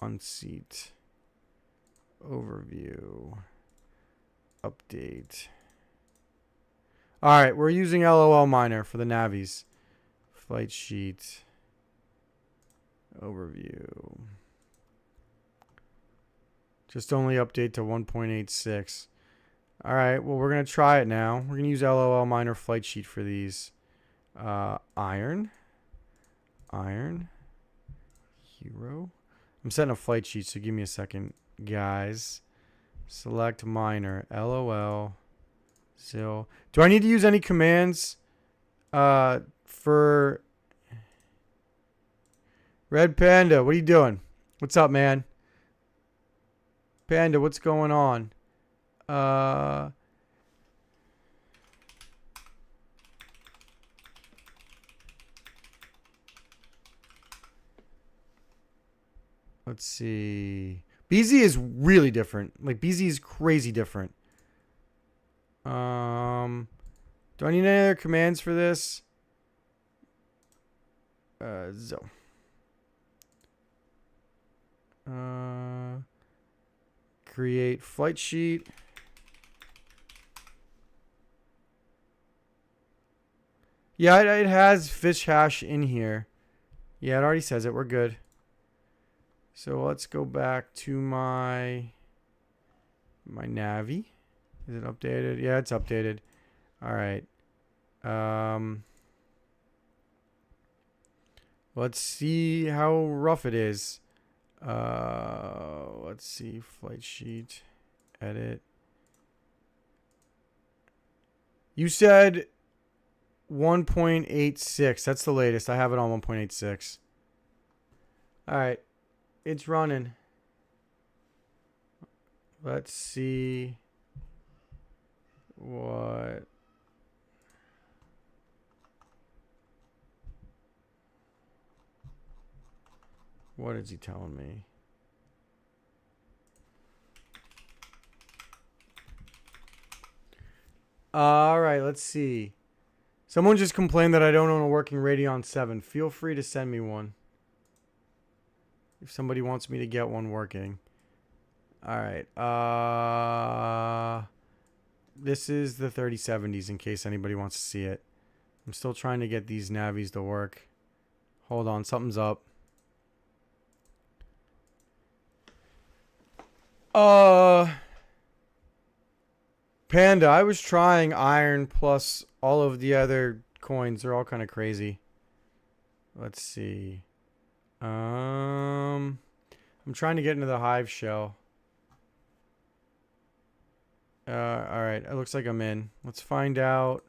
Unseat. Overview. Update. Alright, we're using LOL miner for the navies. Flight sheet. Overview. Just only update to 1.86. Alright, well we're going to try it now. We're going to use LOL miner flight sheet for these. Iron. Hero. I'm setting a flight sheet, so give me a second. Guys. Select miner. LOL. Zil. Do I need to use any commands for Red Panda? What are you doing? What's up, man? Panda, what's going on? Let's see. BZ is really different. Like, BZ is crazy different. Do I need any other commands for this? So. Create flight sheet. Yeah, it has fish hash in here. Yeah, it already says it. We're good. So let's go back to my Navi. Is it updated? Yeah, it's updated. All right. Let's see how rough it is. Let's see. Flight sheet. Edit. You said 1.86. That's the latest. I have it on 1.86. All right. It's running. Let's see what is he telling me? All right, let's see. Someone just complained that I don't own a working Radeon 7. Feel free to send me one. If somebody wants me to get one working. Alright. This is the 3070s in case anybody wants to see it. I'm still trying to get these navies to work. Hold on, something's up. Panda, I was trying iron plus all of the other coins. They're all kind of crazy. Let's see. I'm trying to get into the hive shell. Alright, it looks like I'm in. Let's find out.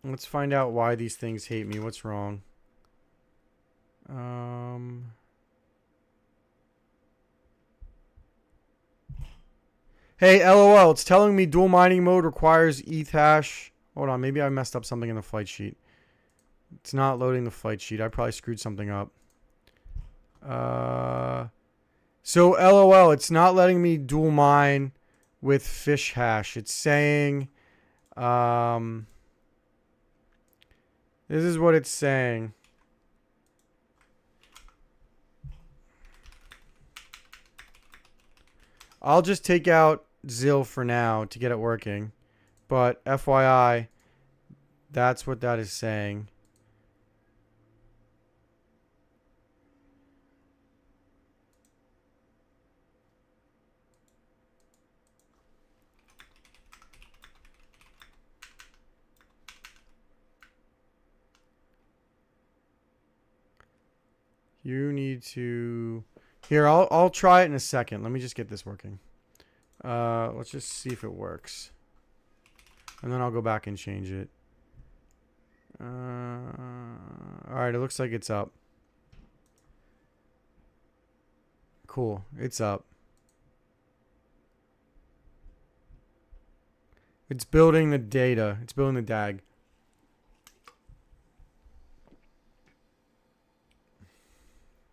Let's find out why these things hate me. What's wrong? Hey, LOL, it's telling me dual mining mode requires ETH hash. Hold on, maybe I messed up something in the flight sheet. It's not loading the flight sheet. I probably screwed something up. So LOL, it's not letting me dual mine with fish hash. It's saying, this is what it's saying. I'll just take out Zil for now to get it working. But FYI, that's what that is saying. You need to... Here, I'll try it in a second. Let me just get this working. Let's just see if it works. And then I'll go back and change it. Alright, it looks like it's up. Cool, it's up. It's building the data. It's building the DAG.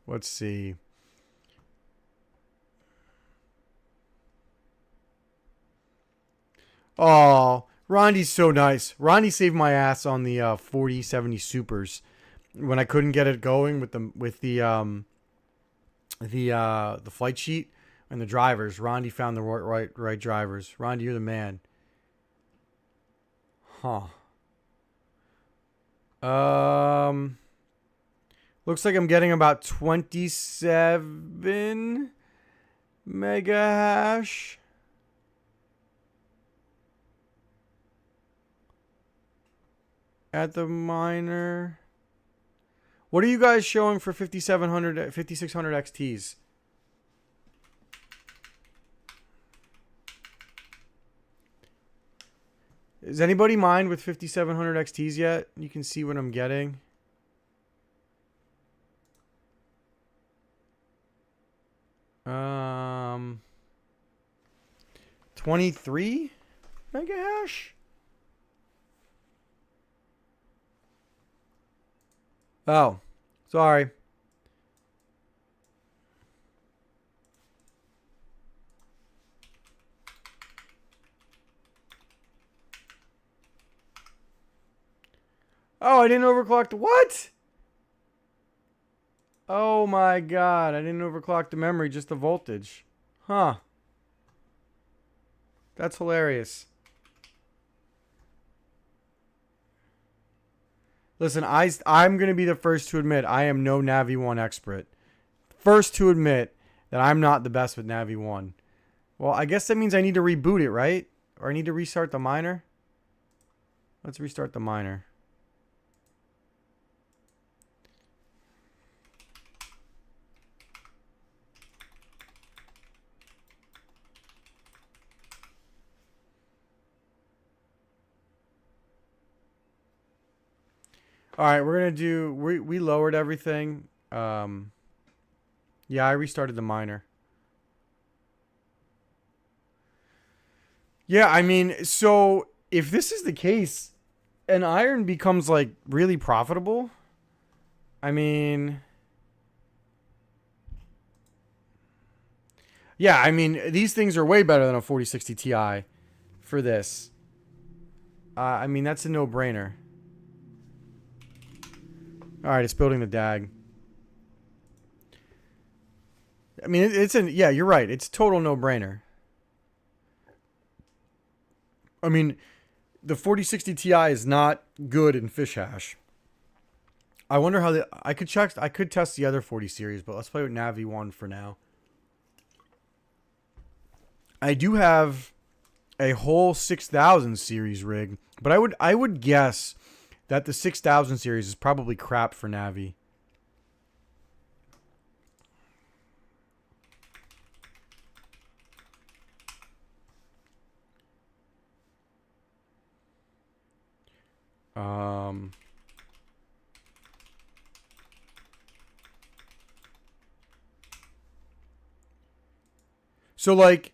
Let's see. Oh, Rondi's so nice. Rondi saved my ass on the 4070 supers when I couldn't get it going with the flight sheet and the drivers. Rondi found the right drivers. Rondi, you're the man. Huh. Looks like I'm getting about 27 mega hash. At the miner. What are you guys showing for 5700, 5600 XTs? Is anybody mined with 5700 XTs yet? You can see what I'm getting. Um, 23 mega hash. Oh, sorry. Oh, I didn't overclock the what? Oh my god, I didn't overclock the memory, just the voltage. Huh. That's hilarious. Listen, I'm going to be the first to admit I am no Navi 1 expert. First to admit that I'm not the best with Navi 1. Well, I guess that means I need to reboot it, right? Or I need to restart the miner? Let's restart the miner. All right, we're going to do... We lowered everything. Yeah, I restarted the miner. Yeah, I mean, so if this is the case and iron becomes like really profitable, I mean, yeah, I mean, these things are way better than a 4060 Ti for this. I mean, that's a no-brainer. All right, it's building the DAG. I mean, yeah, you're right. It's a total no-brainer. I mean, the 4060 Ti is not good in fish hash. I wonder how I could test the other 40 series, but let's play with Navi 1 for now. I do have a whole 6000 series rig, but I would guess that the 6000 series is probably crap for Navi. So like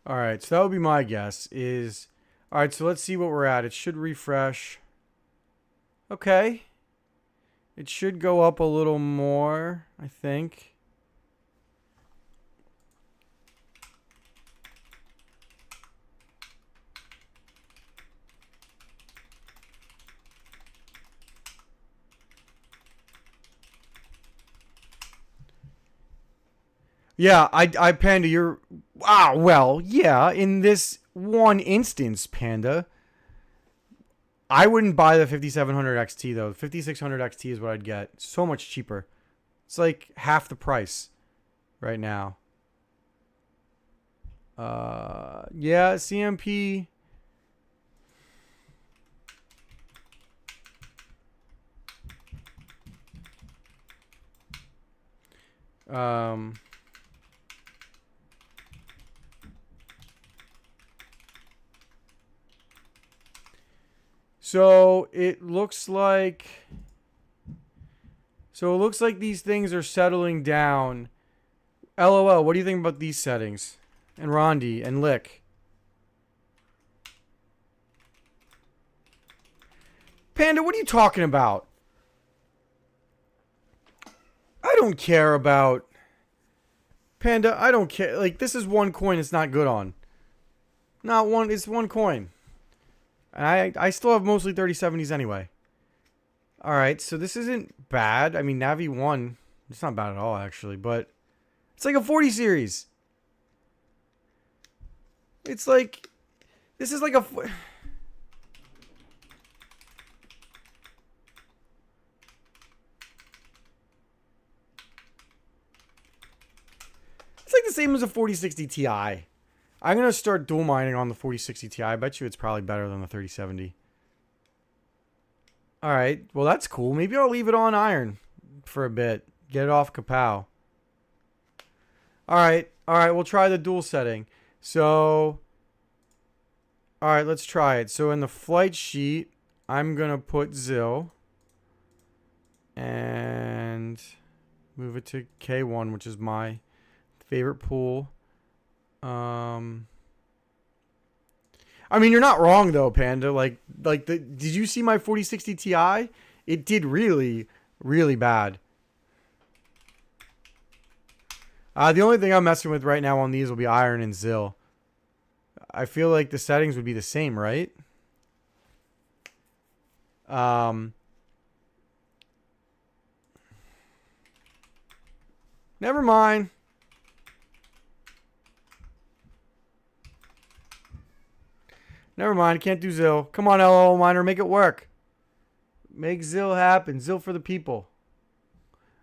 All right, so that would be my guess is... All right, so let's see what we're at. It should refresh. Okay. It should go up a little more, I think. Yeah, I Panda, you're... Wow, well, yeah, in this one instance, Panda, I wouldn't buy the 5700 XT, though. The 5600 XT is what I'd get. So much cheaper. It's like half the price right now. Yeah, CMP... So it looks like these things are settling down. LOL, what do you think about these settings? And Rondi and Lick. Panda, what are you talking about? I don't care about... Panda, I don't care. Like, this is one coin it's not good on. Not one, it's one coin. And I still have mostly 3070s anyway. Alright, so this isn't bad. I mean, Navi 1, it's not bad at all, actually. But it's like a 40 series. It's like... This is like a... It's like the same as a 4060 Ti. I'm going to start dual mining on the 4060 Ti. I bet you it's probably better than the 3070. Alright, well that's cool. Maybe I'll leave it on iron for a bit. Get it off Kapow. Alright, we'll try the dual setting. So, alright, let's try it. So in the flight sheet, I'm going to put Zill. And move it to K1, which is my favorite pool. I mean, you're not wrong though, Panda. Did you see my 4060 Ti? It did really, really bad. The only thing I'm messing with right now on these will be iron and Zill. I feel like the settings would be the same, right? Never mind. Never mind, can't do Zill. Come on, LOL Miner, make it work. Make Zill happen. Zill for the people.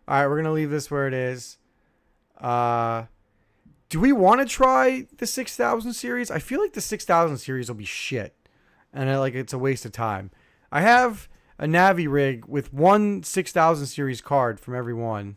Alright, we're going to leave this where it is. Do we want to try the 6000 series? I feel like the 6000 series will be shit. And it's a waste of time. I have a Navi rig with one 6000 series card from every one.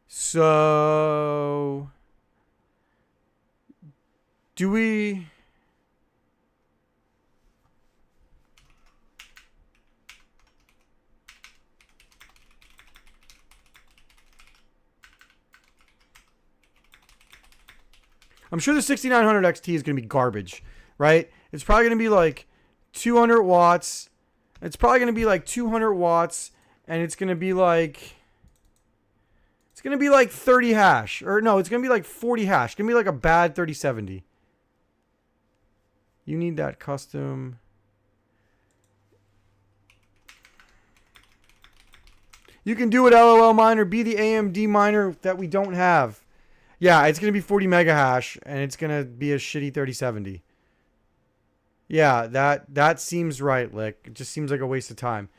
So do we... I'm sure the 6900 XT is going to be garbage, right? It's probably going to be like 200 watts. It's probably going to be like 200 watts, and it's going to be like... It's going to be like 30 hash. Or no, it's going to be like 40 hash. It's going to be like a bad 3070. You need that custom... You can do it, LOL Miner. Be the AMD miner that we don't have. Yeah, it's going to be 40 mega hash, and it's going to be a shitty 3070. Yeah, that seems right, Lick. It just seems like a waste of time.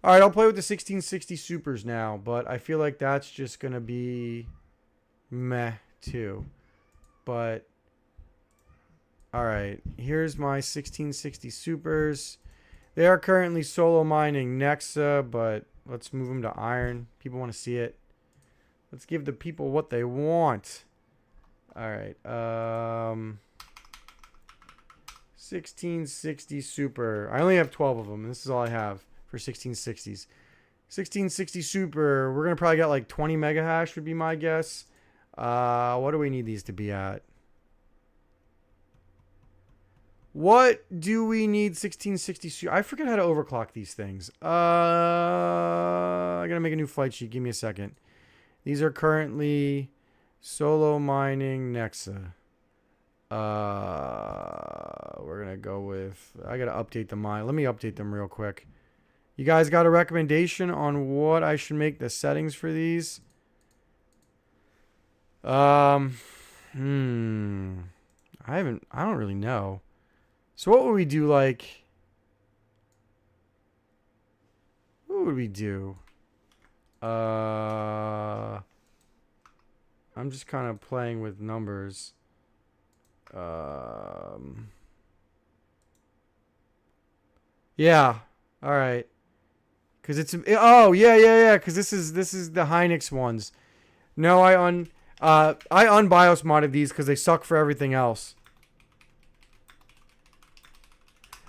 All right, I'll play with the 1660 Supers now, but I feel like that's just going to be meh, too. But, all right, here's my 1660 Supers. They are currently solo mining Nexa, but let's move them to iron. People want to see it. Let's give the people what they want. All right. 1660 Super. I only have 12 of them. And this is all I have for 1660s. 1660 Super. We're going to probably get like 20 mega hash would be my guess. What do we need these to be at? What do we need 1660 Super? I forget how to overclock these things. I got to make a new flight sheet. Give me a second. These are currently solo mining Nexa. We're going to go with... I got to update the mine. Let me update them real quick. You guys got a recommendation on what I should make the settings for these? I don't really know. So what would we do, like... What would we do? I'm just kind of playing with numbers. Yeah. All right. Cause it's yeah. Cause this is the Hynix ones. No, I unbios modded these because they suck for everything else.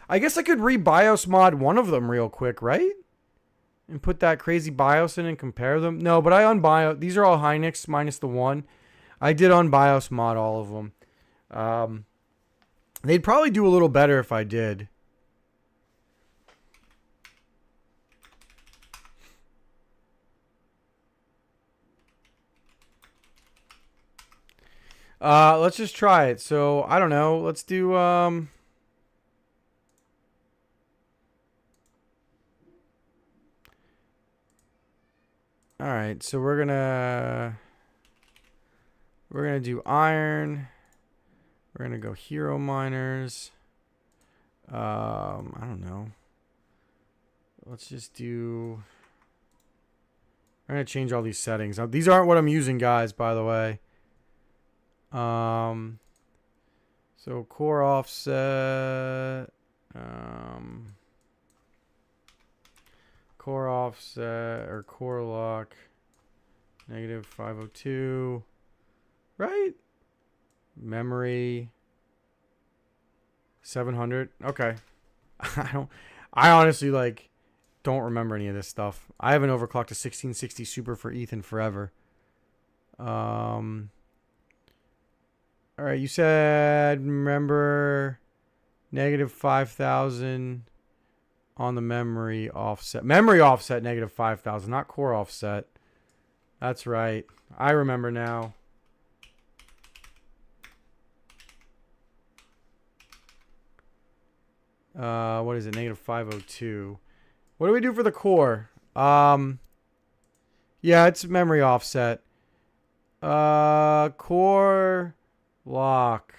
I guess I could re-BIOS mod one of them real quick, right? And put that crazy BIOS in and compare them. No, but I unbios. These are all Hynix minus the one. I did unbios mod all of them. They'd probably do a little better if I did. Let's just try it. So, I don't know. Let's do, Alright, so we're gonna do iron. We're gonna go hero miners. I don't know. Let's just do... I'm gonna change all these settings. These aren't what I'm using, guys, by the way. So core offset. Core offset or core lock. Negative 502. Right? Memory 700. Okay. I honestly don't remember any of this stuff. I haven't overclocked a 1660 Super for Ethan forever. All right, you said remember negative 5,000 on the memory offset. Memory offset negative 5,000, not core offset. That's right. I remember now. What is it? Negative 502. What do we do for the core? Yeah, it's memory offset. Core lock.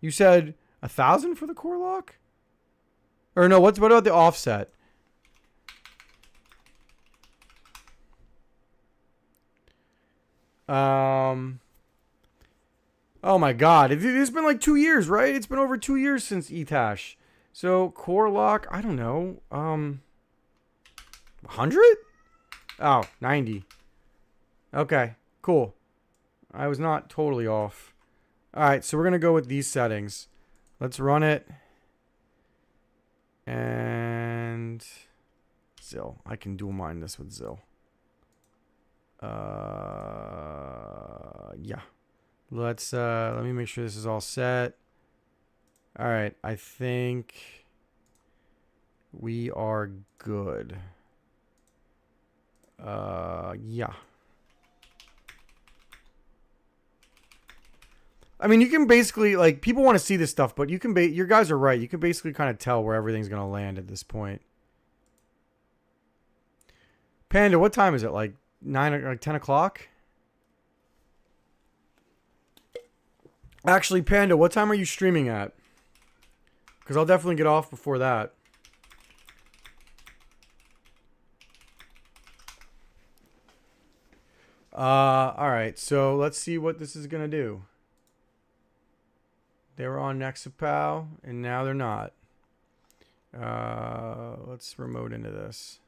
You said 1,000 for the core lock? Or no, what about the offset? Oh my god. It's been like 2 years, right? It's been over 2 years since EThash. So core lock, I don't know. 100? Oh, 90. Okay, cool. I was not totally off. Alright, so we're gonna go with these settings. Let's run it. And Zill. I can dual mine this with Zill. Yeah. Let me make sure this is all set. All right, I think we are good. Yeah. I mean, you can basically, like, people want to see this stuff, but you can your guys are right. You can basically kind of tell where everything's going to land at this point. Panda, what time is it? Like 9 or like 10 o'clock? Actually, Panda, what time are you streaming at? Because I'll definitely get off before that. Alright, so let's see what this is going to do. They were on Nexapow, and now they're not. Let's remote into this.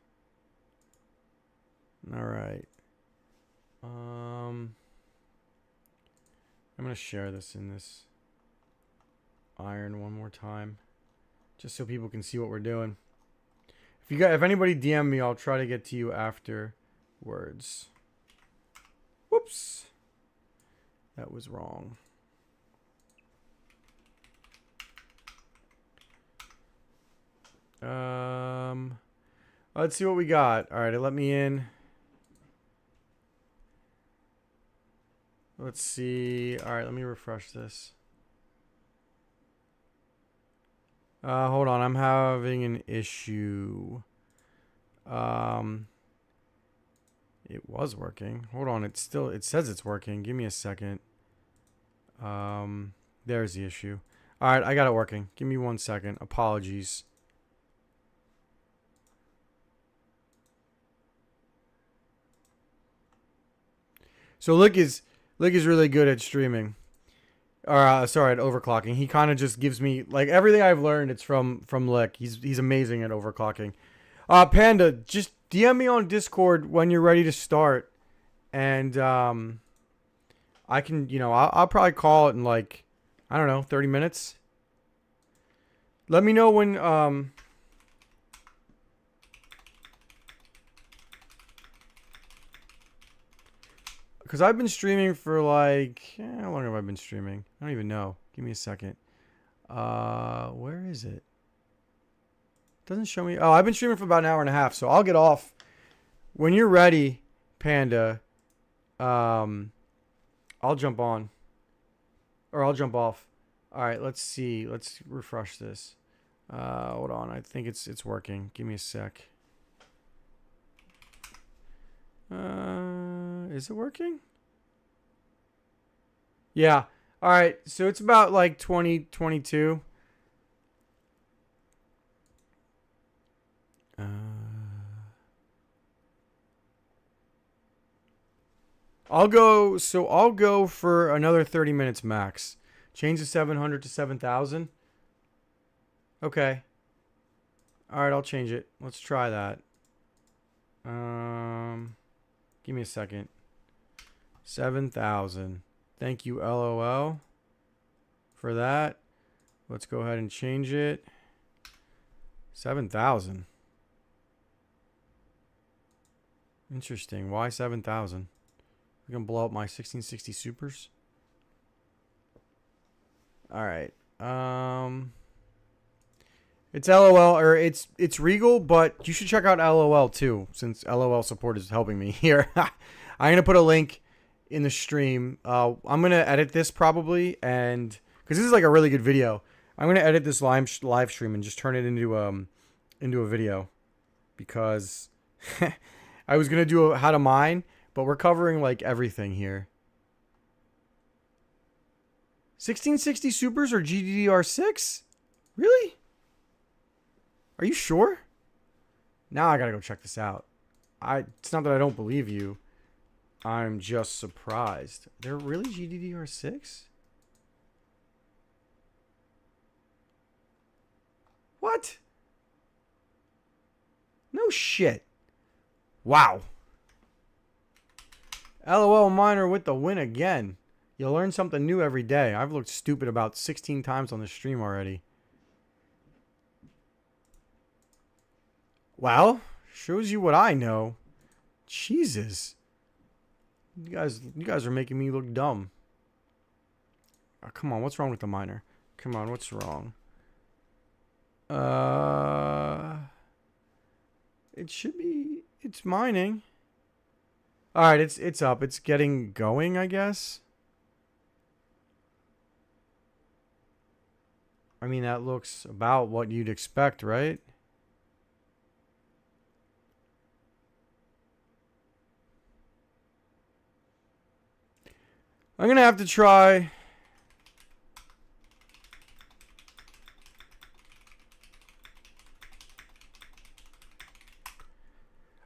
Alright. I'm going to share this in this. iron one more time, just so people can see what we're doing. If anybody DM me, I'll try to get to you afterwards. Whoops, that was wrong. Let's see what we got. All right, it let me in. Let's see. All right, let me refresh this. Hold on, I'm having an issue. It was working. It says it's working. Give me a second. There's the issue. All right, I got it working. Give me 1 second. Apologies. So Lick is really good at streaming. Or sorry, at overclocking. He kind of just gives me like everything I've learned. It's from Lick. He's amazing at overclocking. Panda, just DM me on Discord when you're ready to start, and I can, I'll probably call it in like, I don't know, 30 minutes. Let me know when because I've been streaming for like, how long have I been streaming? I don't even know. Give me a second. Where is it? Doesn't show me. Oh, I've been streaming for about an hour and a half, so I'll get off. When you're ready, Panda, I'll jump on. Or I'll jump off. All right, let's see. Let's refresh this. Hold on. I think it's working. Give me a sec. Is it working? Yeah. All right. So it's about like 2022. I'll go for another 30 minutes max. Change the 700 to 7,000. Okay. All right, I'll change it. Let's try that. Give me a second. 7,000. Thank you, LOL, for that. Let's go ahead and change it. 7,000. Interesting. Why 7,000? We're gonna blow up my 1660 supers. All right. It's LOL, or it's Regal, but you should check out LOL too, since LOL support is helping me here. I'm gonna put a link in the stream. I'm gonna edit this probably, and because this is like a really good video, I'm gonna edit this live stream and just turn it into a video, because I was gonna do how to mine, but we're covering like everything here. 1660 supers or GDDR6? Really? Are you sure? Now I gotta go check this out. It's not that I don't believe you. I'm just surprised. They're really GDDR6? What? No shit. Wow. LOL Miner with the win again. You learn something new every day. I've looked stupid about 16 times on the stream already. Well, shows you what I know. Jesus. You guys are making me look dumb. Oh, come on, what's wrong with the miner? Come on, what's wrong? It should be, it's mining. All right, it's up. It's getting going, I guess. I mean, that looks about what you'd expect, right? I'm going to have to try.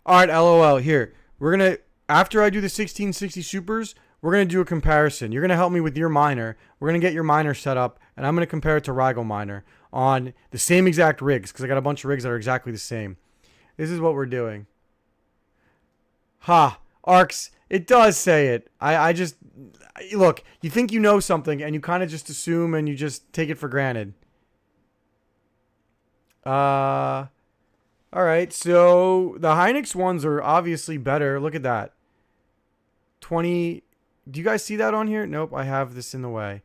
All right, LOL. Here. We're going to, after I do the 1660 supers, we're going to do a comparison. You're going to help me with your miner. We're going to get your miner set up, and I'm going to compare it to Rigel miner on the same exact rigs, because I got a bunch of rigs that are exactly the same. This is what we're doing. Ha. Arcs, it does say it. I just look, you think you know something and you kind of just assume and you just take it for granted. All right, so the Hynix ones are obviously better. Look at that. 20. Do you guys see that on here? Nope, I have this in the way.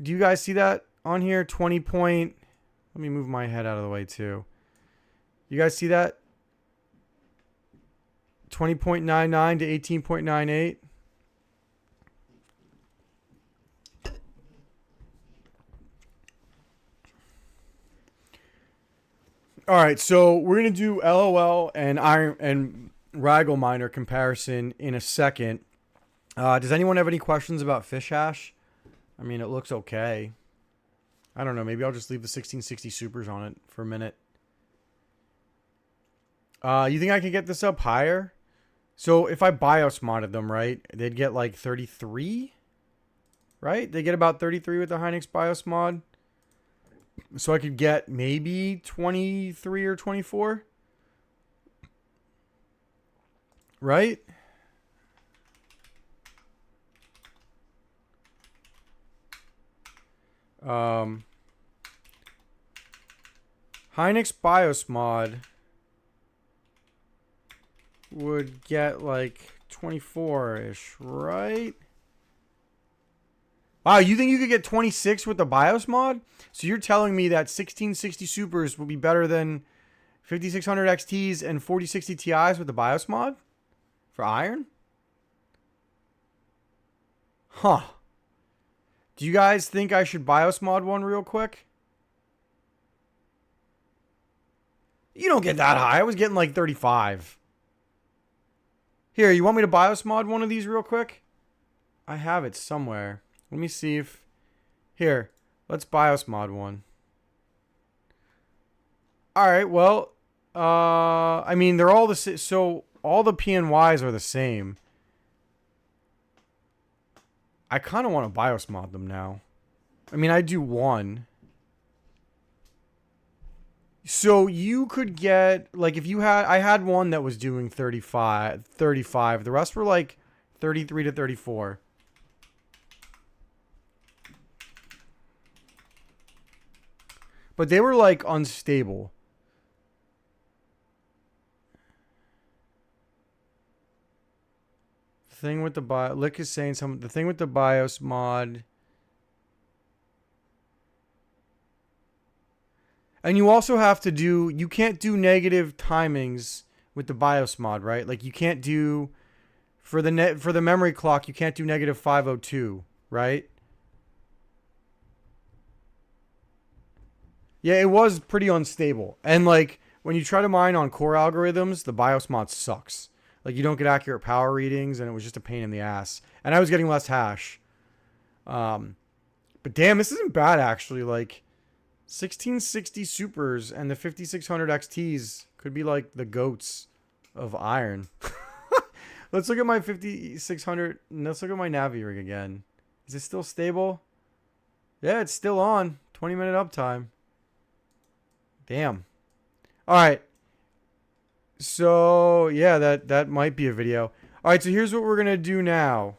Do you guys see that on here? 20 point. Let me move my head out of the way too. You guys see that? 20.99 to 18.98. All right, so we're gonna do LOL and Iron and rigel miner comparison in a second. Does anyone have any questions about fish hash? I mean, it looks okay. I don't know. Maybe I'll just leave the 1660 supers on it for a minute. You think I could get this up higher? So if I BIOS modded them, right, they'd get like 33, right? They get about 33 with the Hynix BIOS mod. So I could get maybe 23 or 24, right? Hynix BIOS mod would get like 24-ish, right? Wow, you think you could get 26 with the BIOS mod? So you're telling me that 1660 Supers will be better than 5600 XTs and 4060 Ti's with the BIOS mod? For Iron? Huh. Do you guys think I should BIOS mod one real quick? You don't get that high. I was getting like 35. Here, you want me to BIOS mod one of these real quick? I have it somewhere. Let me see if... Here, let's BIOS mod one. Alright, well... I mean, they're all the same. So, all the PNYs are the same. I kind of want to BIOS mod them now. I mean, I do one. So, you could get... Like, if you had... I had one that was doing 35. The rest were like 33 to 34. But they were like unstable. The thing with the Lick is saying something. The thing with the BIOS mod. And you also have to do. You can't do negative timings with the BIOS mod, right? Like you can't do for the memory clock. You can't do negative 502, right? Yeah, it was pretty unstable. And like when you try to mine on core algorithms, the BIOS mod sucks. Like you don't get accurate power readings, and it was just a pain in the ass. And I was getting less hash. But damn, this isn't bad actually. Like 1660 supers and the 5600 XTs could be like the goats of Iron. Let's look at my 5600. Let's look at my Navi rig again. Is it still stable? Yeah, it's still on. 20-minute uptime. Damn. All right. So, yeah, that might be a video. All right, so here's what we're going to do now.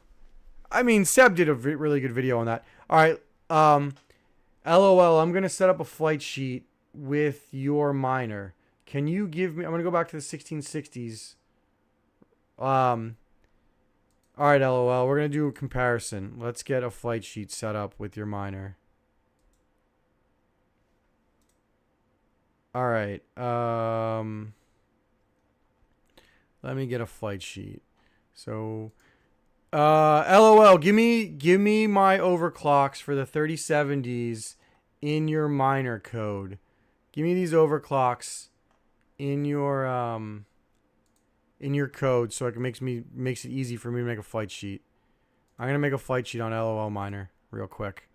I mean, Seb did a really good video on that. All right. LOL, I'm going to set up a flight sheet with your miner. Can you give me... I'm going to go back to the 1660s. All right, LOL, we're going to do a comparison. Let's get a flight sheet set up with your miner. All right. Let me get a flight sheet. So, LOL, give me my overclocks for the 3070s in your miner code. Give me these overclocks in your code so it makes it easy for me to make a flight sheet. I'm gonna make a flight sheet on LOL miner real quick.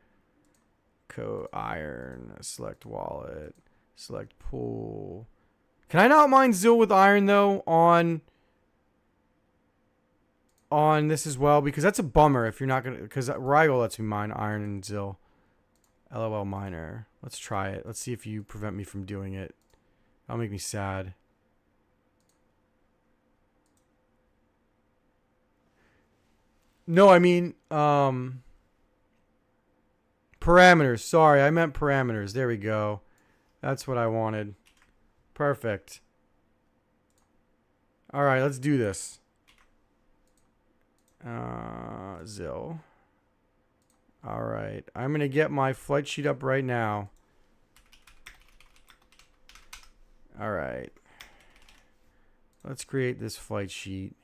Code Iron, select wallet. Select pool. Can I not mine Zil with Iron though on this as well? Because that's a bummer if you're not gonna. Because Rigel lets me mine Iron and Zil. LOL miner. Let's try it. Let's see if you prevent me from doing it. That'll make me sad. No, I mean, parameters. Sorry, I meant parameters. There we go. That's what I wanted. Perfect. All right, let's do this. Zil. All right, I'm going to get my flight sheet up right now. All right. Let's create this flight sheet.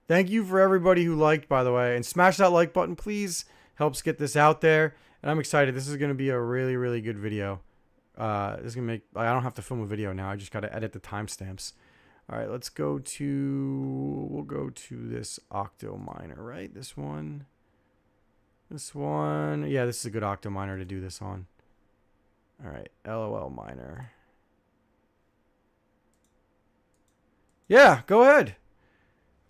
Thank you for everybody who liked, by the way. And smash that like button, please. Helps get this out there. And I'm excited. This is going to be a really, really good video. This is going to make... I don't have to film a video now. I just got to edit the timestamps. All right, let's go to... We'll go to this octo miner, right? This one. This one. Yeah, this is a good octo miner to do this on. All right, LOL miner. Yeah, go ahead.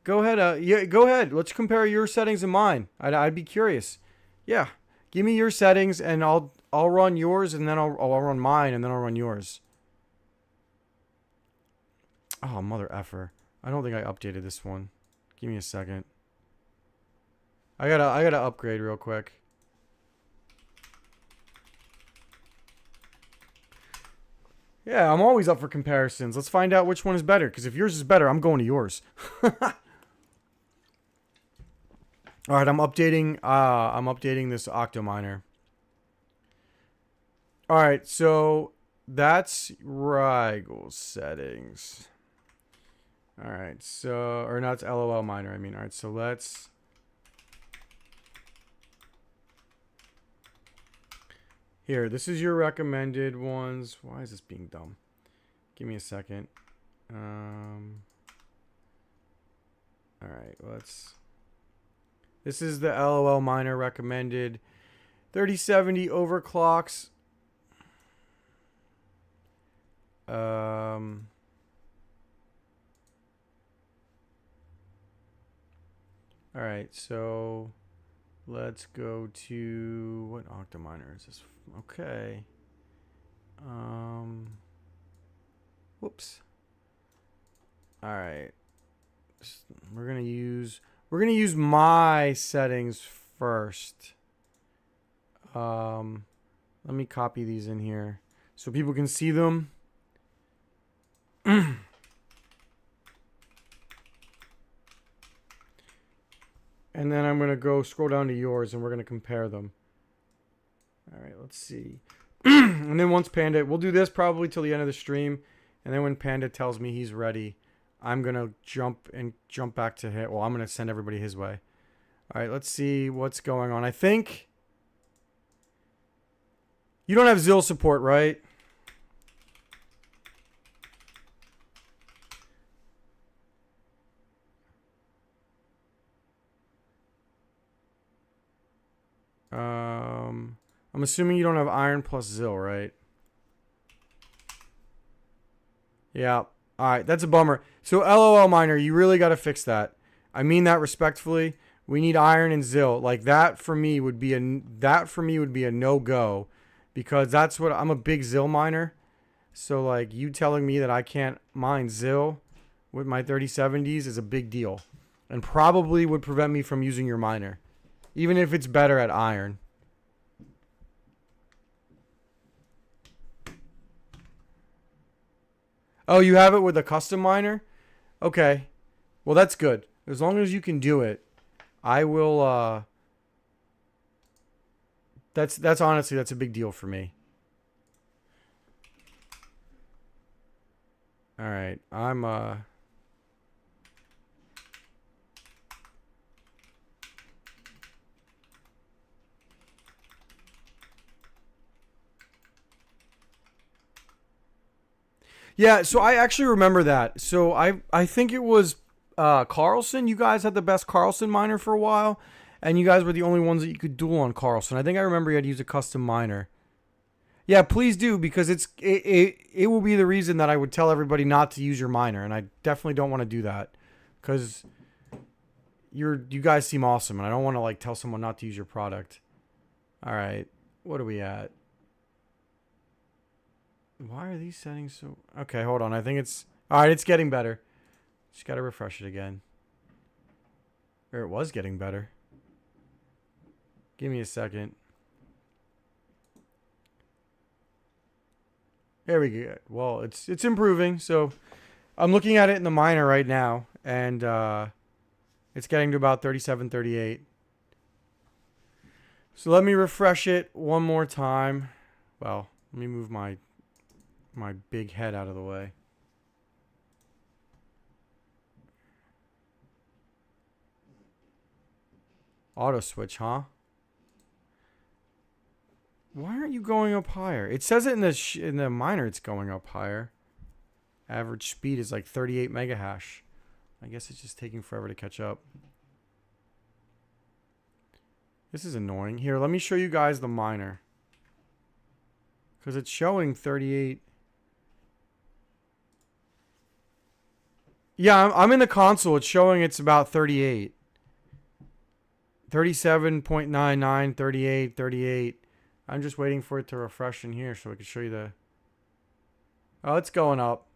Go ahead. Yeah, go ahead. Let's compare your settings and mine. I'd be curious. Yeah, give me your settings and I'll run yours and then I'll run mine and then I'll run yours. Oh, mother effer. I don't think I updated this one. Give me a second. I gotta upgrade real quick. Yeah, I'm always up for comparisons. Let's find out which one is better. Because if yours is better, I'm going to yours. All right, I'm updating this octominer. All right, so that's rigel settings. All right, so or not, it's LOL miner. I mean, all right, so let's. Here, this is your recommended ones. Why is this being dumb? Give me a second. All right, let's. This is the LOL miner recommended. 3070 overclocks. All right, so let's go to what octominer is this? Okay. Whoops. All right. We're gonna use my settings first. Let me copy these in here so people can see them. And then I'm going to go scroll down to yours and we're going to compare them. All right, let's see. And then once Panda, we'll do this probably till the end of the stream. And then when Panda tells me he's ready, I'm going to jump back to him. Well, I'm going to send everybody his way. All right, let's see what's going on. I think you don't have Zil support, right? I'm assuming you don't have iron plus Zil, right? Yeah. All right, that's a bummer. So LOL miner, you really got to fix that. I mean that respectfully. We need iron and Zil. Like that for me would be a no-go because that's what I'm a big Zil miner. So like you telling me that I can't mine Zil with my 3070s is a big deal and probably would prevent me from using your miner even if it's better at iron. Oh, you have it with a custom miner? Okay. Well, that's good. As long as you can do it, I will that's honestly that's a big deal for me. All right. I'm Yeah, so I actually remember that. So I think it was Carlson. You guys had the best Carlson miner for a while, and you guys were the only ones that you could duel on Carlson. I think I remember you had to use a custom miner. Yeah, please do because it will be the reason that I would tell everybody not to use your miner, and I definitely don't want to do that because you guys seem awesome, and I don't want to like tell someone not to use your product. All right, what are we at? Why are these settings so... Okay, hold on. I think it's... All right, it's getting better. Just got to refresh it again. Or it was getting better. Give me a second. There we go. Well, it's improving. So I'm looking at it in the miner right now, and it's getting to about 37, 38. So let me refresh it one more time. Well, let me move my big head out of the way. Auto switch, huh? Why aren't you going up higher? It says it in the miner it's going up higher. Average speed is like 38 megahash. I guess it's just taking forever to catch up. This is annoying. Here, let me show you guys the miner. Because it's showing 38. Yeah, I'm in the console. It's showing it's about 38. 37.99, 38, 38. I'm just waiting for it to refresh in here so I can show you the... Oh, it's going up.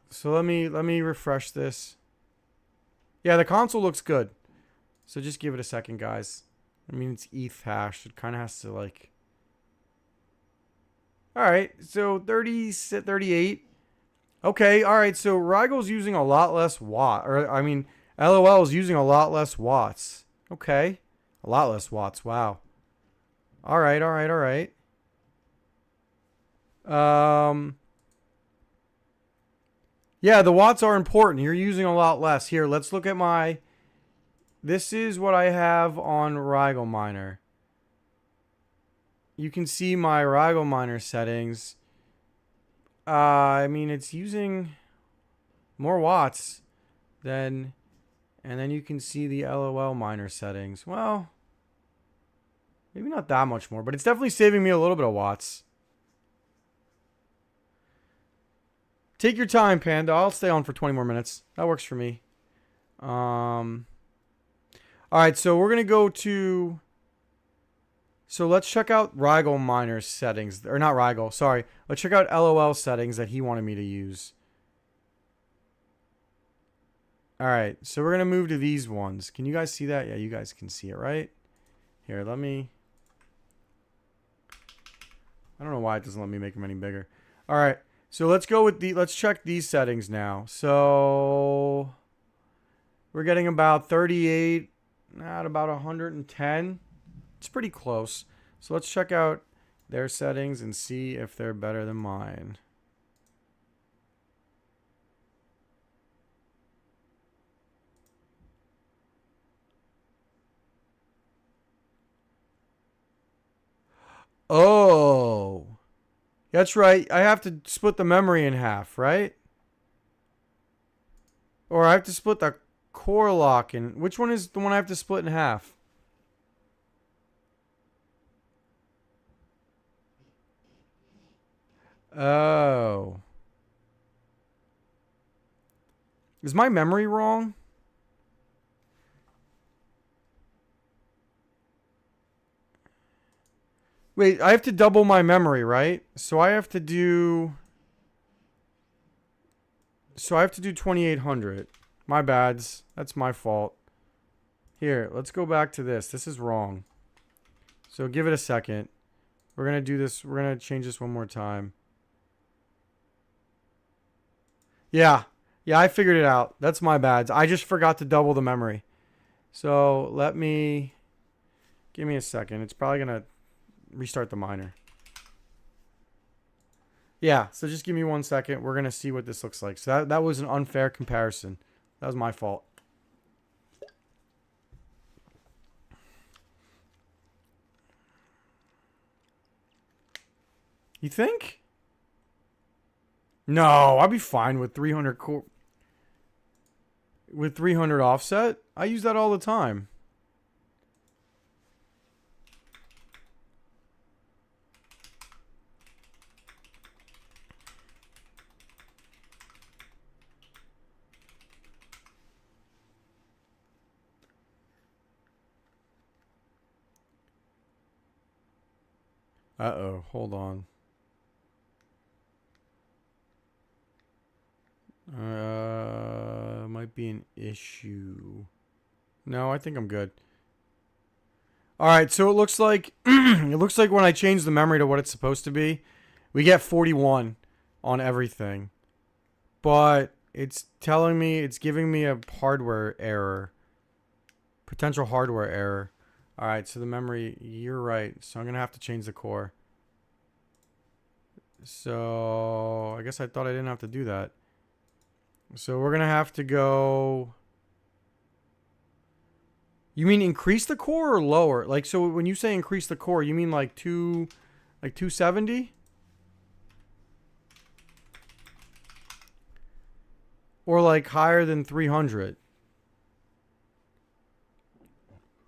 So let me refresh this. Yeah, the console looks good. So just give it a second, guys. I mean, it's ETH hash. It kind of has to like... Alright, so 38. Okay, alright, so Rigel's using a lot less watt. Or, I mean, LOL is using a lot less watts. Okay. A lot less watts, wow. Alright, alright, alright. Yeah, the watts are important. You're using a lot less. Here, let's look at my... This is what I have on Rigel Miner. You can see my Rigel Miner settings. I mean, it's using more watts than... And then you can see the LOL Miner settings. Well, maybe not that much more, but it's definitely saving me a little bit of watts. Take your time, Panda. I'll stay on for 20 more minutes. That works for me. Alright, so we're going to go to... So let's check out Rigel Miner's settings. Or not Rigel, sorry. Let's check out LOL settings that he wanted me to use. Alright, so we're going to move to these ones. Can you guys see that? Yeah, you guys can see it, right? Here, let me... I don't know why it doesn't let me make them any bigger. Alright, so let's go with the... Let's check these settings now. So... We're getting about 38... At about 110. It's pretty close. So let's check out their settings and see if they're better than mine. Oh. That's right. I have to split the memory in half, right? Or I have to split the core lock in. Which one is the one I have to split in half? Oh. Is my memory wrong? Wait, I have to double my memory, right? So I have to do... So I have to do 2800. My bads. That's my fault. Here, let's go back to this. This is wrong. So give it a second. We're going to do this. We're going to change this one more time. Yeah. Yeah, I figured it out. That's my bads. I just forgot to double the memory. So let me... Give me a second. It's probably going to restart the miner. Yeah, so just give me 1 second. We're going to see what this looks like. So that was an unfair comparison. That was my fault. You think? No, I'll be fine with 300 core. With 300 offset? I use that all the time. Uh-oh, hold on. My might be an issue. No, I think I'm good. All right, so it looks like when I change the memory to what it's supposed to be, we get 41 on everything. But it's telling me, it's giving me a hardware error. Potential hardware error. All right, so the memory, you're right. So I'm going to have to change the core. So I guess I thought I didn't have to do that. So we're going to have to go... You mean increase the core or lower? Like, so when you say increase the core, you mean like 270? Or like higher than 300?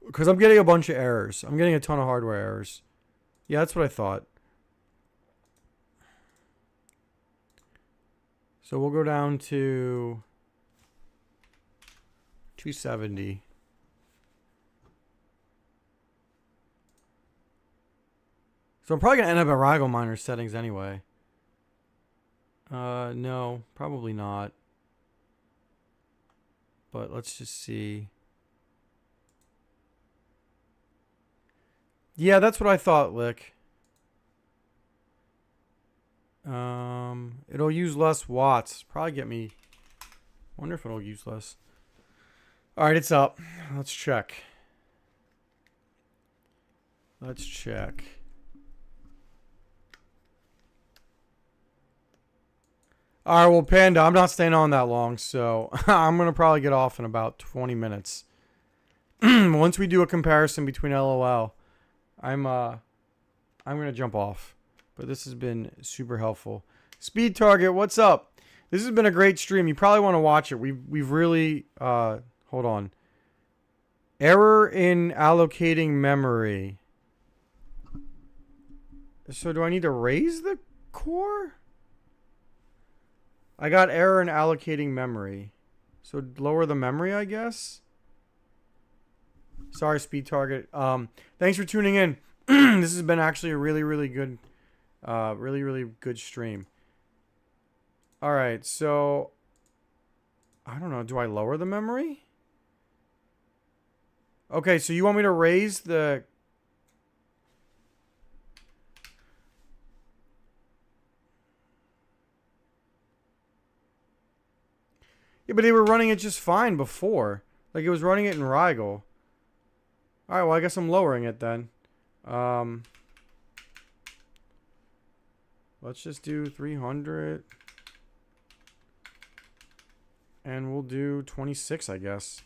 Because I'm getting a bunch of errors. I'm getting a ton of hardware errors. Yeah, that's what I thought. So we'll go down to 270. So I'm probably going to end up at rigel miner settings anyway. No, probably not. But let's just see. Yeah, that's what I thought, Lick. It'll use less watts. Probably get me... Wonder if it'll use less. Alright, it's up. Let's check. Let's check. Alright, well, Panda, I'm not staying on that long, so I'm going to probably get off in about 20 minutes. Once we do a comparison between LOL, I'm going to jump off. But this has been super helpful. Speed Target, what's up? This has been a great stream. You probably want to watch it. We've really... hold on. Error in allocating memory. So do I need to raise the core? I got error in allocating memory. So lower the memory, I guess? Sorry, Speed Target. Thanks for tuning in. This has been actually a really, really good... really good stream. Alright, so... I don't know. Do I lower the memory? Okay, so you want me to raise the... Yeah, but they were running it just fine before. Like, it was running it in rigel. Alright, well, I guess I'm lowering it then. Let's just do 300. And we'll do 26, I guess.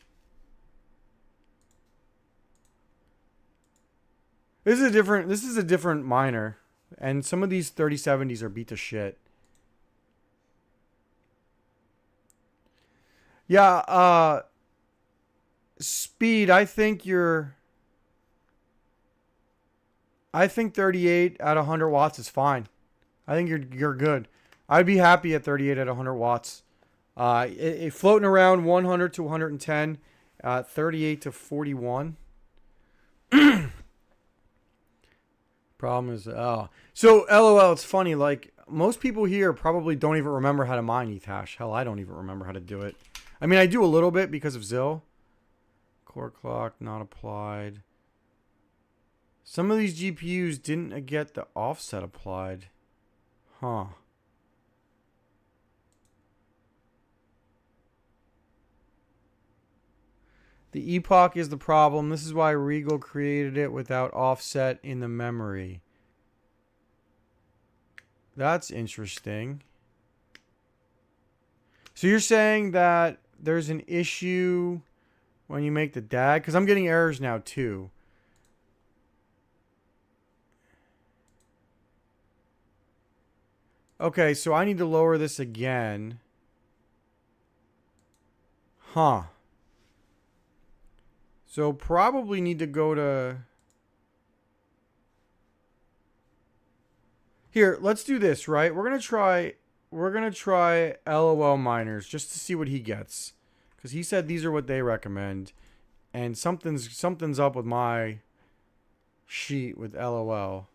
This is a different miner. And some of these 3070s are beat to shit. Yeah, Speed, I think 38 at 100 watts is fine. I think you're good. I'd be happy at 38 at 100 watts. It floating around 100 to 110, 38 to 41. Problem is, so LOL, it's funny. Like, most people here probably don't even remember how to mine ETH hash. Hell, I don't even remember how to do it. I mean, I do a little bit because of Zill. Core clock not applied. Some of these GPUs didn't get the offset applied. Huh. The epoch is the problem. This is why Regal created it without offset in the memory. That's interesting. So you're saying that there's an issue when you make the DAG? Because I'm getting errors now too. Okay, so I need to lower this again. Huh. So probably need to go to... Here, let's do this, right? We're gonna try LOL miners just to see what he gets. Because he said these are what they recommend. And something's up with my sheet with LOL.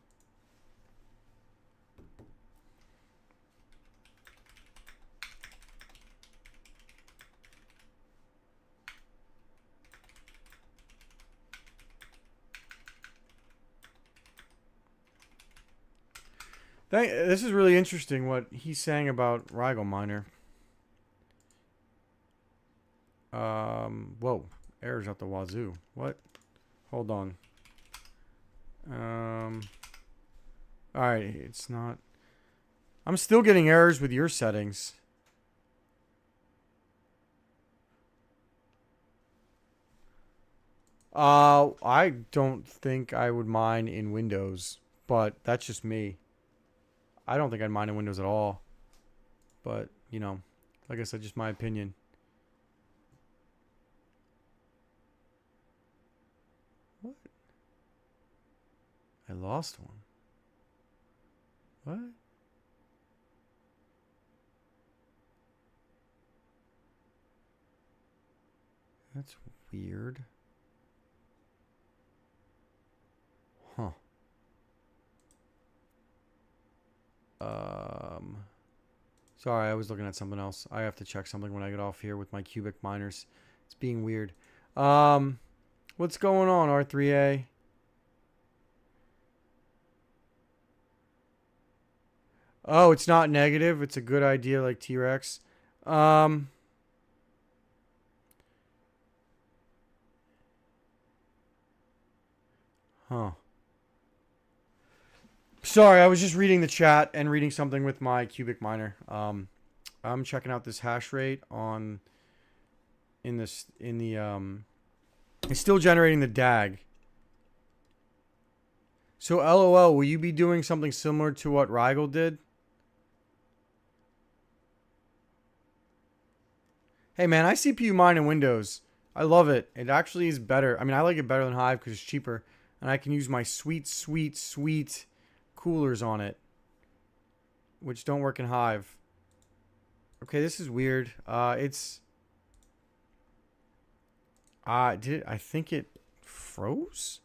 This is really interesting what he's saying about rigel miner. Whoa, errors out the wazoo. What? Hold on. All right, it's not. I'm still getting errors with your settings. I don't think I would mine in Windows, but that's just me. I don't think I'd mine in Windows at all. But, you know, like I said, just my opinion. What? I lost one. What? That's weird. Huh. Sorry, I was looking at something else. I have to check something when I get off here with my cubic miners. It's being weird. What's going on, R3A? Oh, it's not negative. It's a good idea, like T-Rex. Huh. Sorry, I was just reading the chat and reading something with my cubic miner. I'm checking out this hash rate on it's still generating the DAG. So LOL, will you be doing something similar to what Rigel did? Hey man, I CPU mine in Windows. I love it. It actually is better. I mean, I like it better than Hive because it's cheaper, and I can use my sweet, sweet, sweet coolers on it, which don't work in Hive. Okay, this is weird. I think it froze?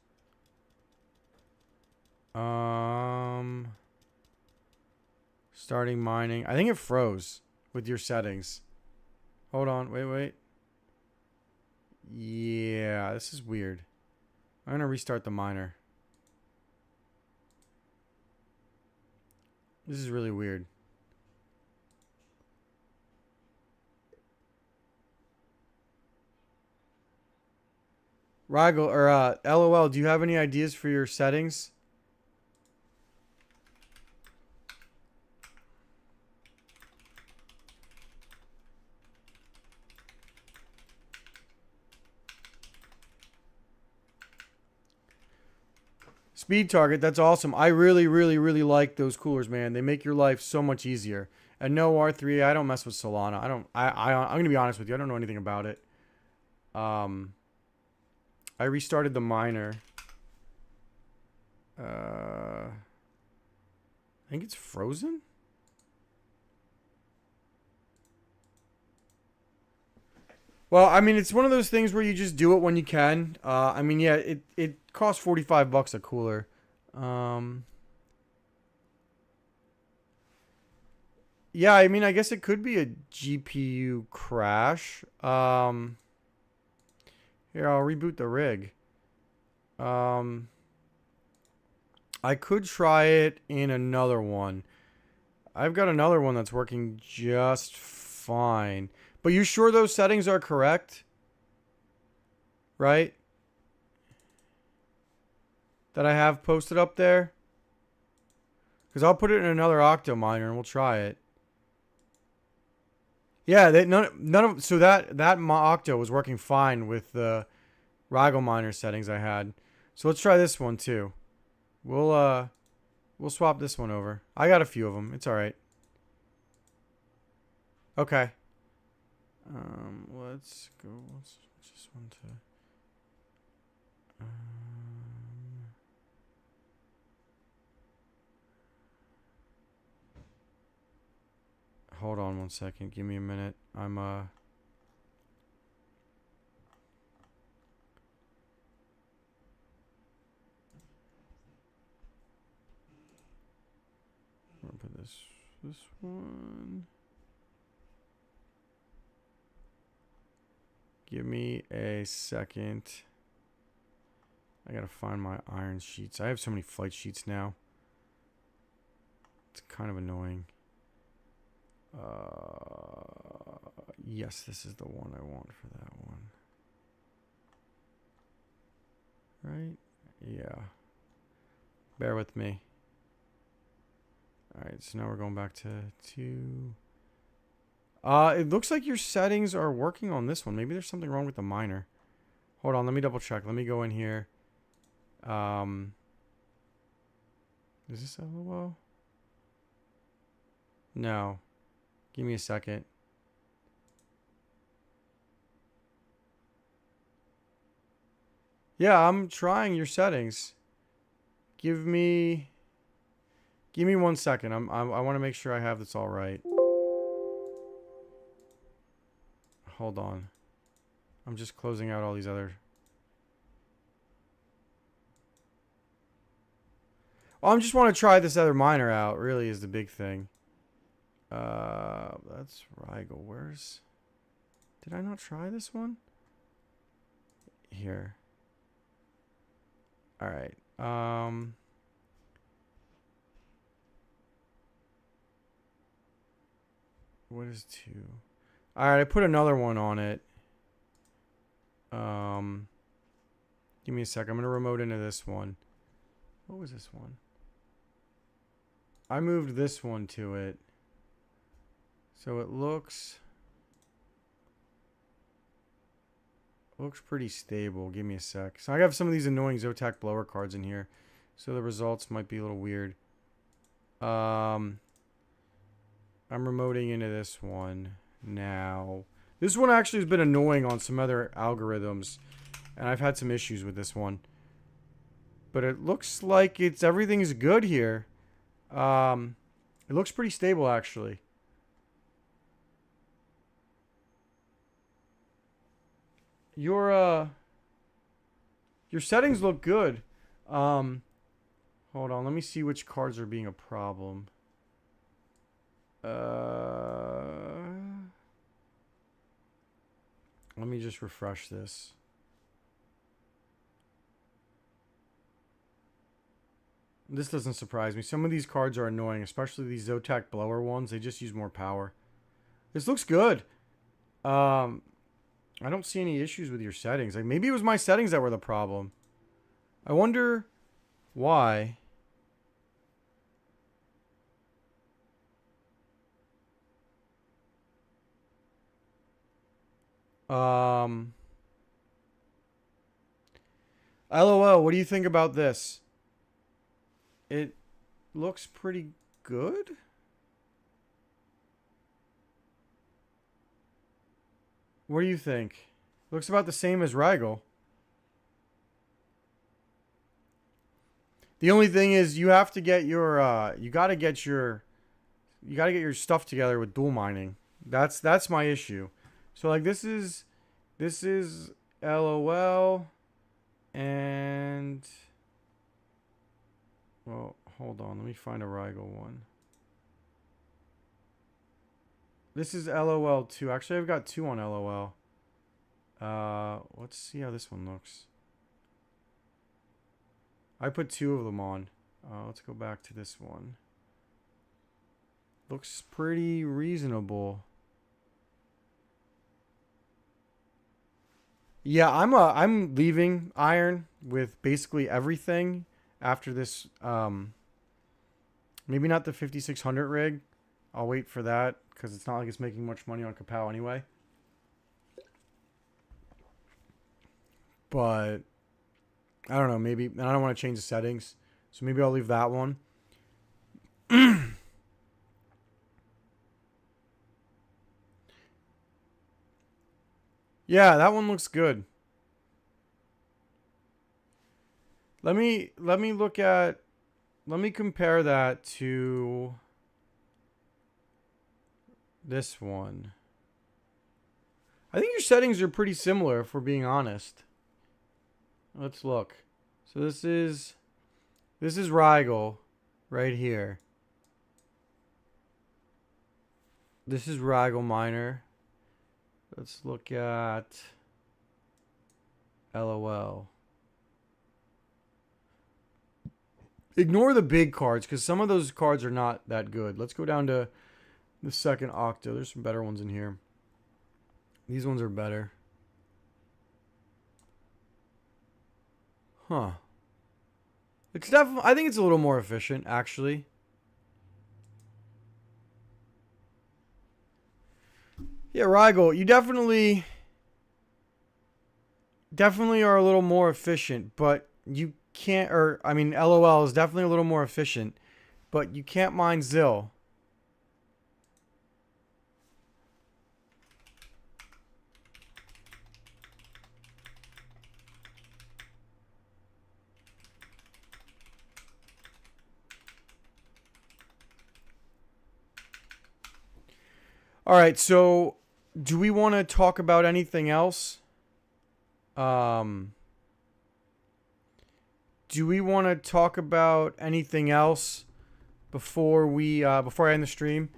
Starting mining. I think it froze with your settings. Hold on. Wait. Yeah, this is weird. I'm going to restart the miner. This is really weird. Rigel, or LOL, do you have any ideas for your settings? Speed target, that's awesome. I really, really, really like those coolers, man. They make your life so much easier. And no R3, I don't mess with Solana. I'm gonna be honest with you. I don't know anything about it. I restarted the miner. I think it's frozen. Well, I mean, it's one of those things where you just do it when you can. I mean, yeah, it costs $45 a cooler. Yeah, I mean, I guess it could be a GPU crash. Here, I'll reboot the rig. I could try it in another one. I've got another one that's working just fine. But you sure those settings are correct? Right? That I have posted up there? Because I'll put it in another octo miner and we'll try it. Yeah, none of so that octo was working fine with the rigel miner settings I had. So let's try this one too. We'll swap this one over. I got a few of them. It's all right. Okay. Let's go. Let's switch this one to. Hold on one second. Give me a minute. I'm gonna put this one. Give me a second. I gotta find my iron sheets. I have so many flight sheets now. kind of annoying. Yes, this is the one I want for that one. Right? Yeah. Bear with me. Alright, so now we're going back to 2. It looks like your settings are working on this one. Maybe there's something wrong with the miner. Hold on, let me double check. Let me go in here. Is this LOL? No. Give me a second. Yeah, I'm trying your settings. Give me 1 second. I want to make sure I have this all right. Hold on. I'm just closing out all these other. Oh, I just want to try this other miner out. Really is the big thing. That's rigel. Where's? Did I not try this one? Here. All right. What is 2? All right, I put another one on it. Give me a sec. I'm gonna remote into this one. What was this one? I moved this one to it, so it looks pretty stable. Give me a sec. So I have some of these annoying Zotac blower cards in here, so the results might be a little weird. I'm remoting into this one now. This one actually has been annoying on some other algorithms, and I've had some issues with this one. But it looks like everything's good here. It looks pretty stable actually. Your settings look good. Hold on, let me see which cards are being a problem. Let me just refresh this. This doesn't surprise me. Some of these cards are annoying, especially these Zotac blower ones. They just use more power. This looks good. I don't see any issues with your settings. Like maybe it was my settings that were the problem. I wonder why. LOL, what do you think about this? It looks pretty good. What do you think? Looks about the same as rigel. The only thing is you have to get your you got to get your stuff together with dual mining. That's my issue. So like this is LOL and well, hold on. Let me find a rigel one. This is LOL 2. Actually, I've got 2 on LOL. Let's see how this one looks. I put 2 of them on. Let's go back to this one. Looks pretty reasonable. Yeah, I'm leaving Iron with basically everything after this. Maybe not the 5600 rig. I'll wait for that because it's not like it's making much money on Kapow anyway. But I don't know. Maybe, and I don't want to change the settings, so maybe I'll leave that one. Yeah, that one looks good. Let me compare that to this one. I think your settings are pretty similar if we're being honest. Let's look. So this is rigel right here. This is rigel miner. Let's look at LOL. Ignore the big cards because some of those cards are not that good. Let's go down to the second octo. There's some better ones in here. These ones are better. Huh. It's definitely, I think it's a little more efficient, actually. Yeah, Rigel, you definitely are a little more efficient, but you can't, or, I mean, LOL is definitely a little more efficient, but you can't mine Zill. All right, so do we want to talk about anything else? Do we want to talk about anything else before I end the stream?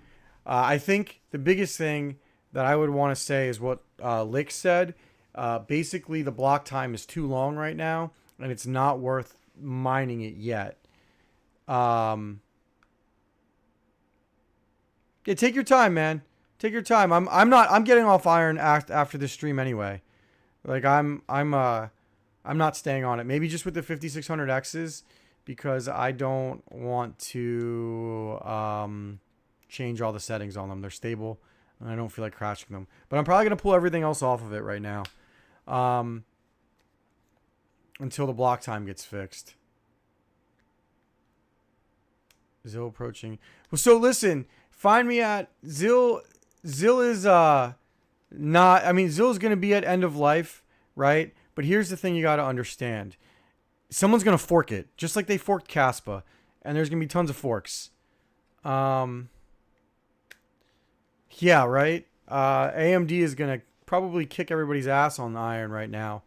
I think the biggest thing that I would want to say is what Lick said. Basically, the block time is too long right now, and it's not worth mining it yet. Yeah, take your time, man. Take your time. I'm getting off iron after this stream anyway. Like I'm not staying on it. Maybe just with the 5600Xs because I don't want to change all the settings on them. They're stable and I don't feel like crashing them. But I'm probably going to pull everything else off of it right now until the block time gets fixed. Zill approaching. Well, so listen, find me at Zill is not, I mean, Zill is going to be at end of life, right? But here's the thing you got to understand. Someone's going to fork it, just like they forked Caspa, and there's going to be tons of forks. Yeah, right? AMD is going to probably kick everybody's ass on the iron right now,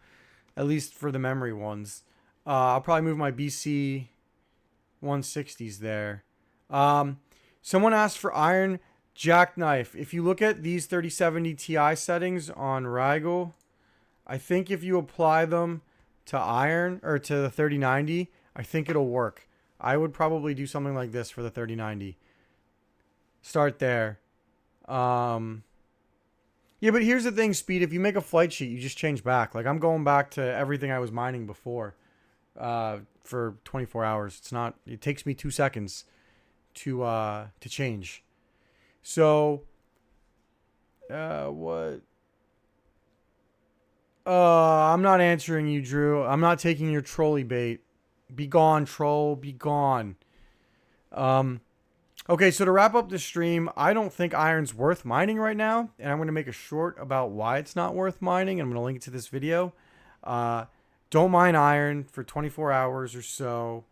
at least for the memory ones. I'll probably move my BC 160s there. Someone asked for iron jackknife. If you look at these 3070 Ti settings on Rigel, I think if you apply them to iron or to the 3090, I think it'll work. I would probably do something like this for the 3090. Start there. Yeah, but here's the thing, Speed. If you make a flight sheet, you just change back. Like I'm going back to everything I was mining before for 24 hours. It takes me 2 seconds to change. So, what? I'm not answering you, Drew. I'm not taking your trolley bait. Be gone, troll. Be gone. Okay, so to wrap up the stream, I don't think iron's worth mining right now, and I'm going to make a short about why it's not worth mining. I'm going to link it to this video. Don't mine iron for 24 hours or so.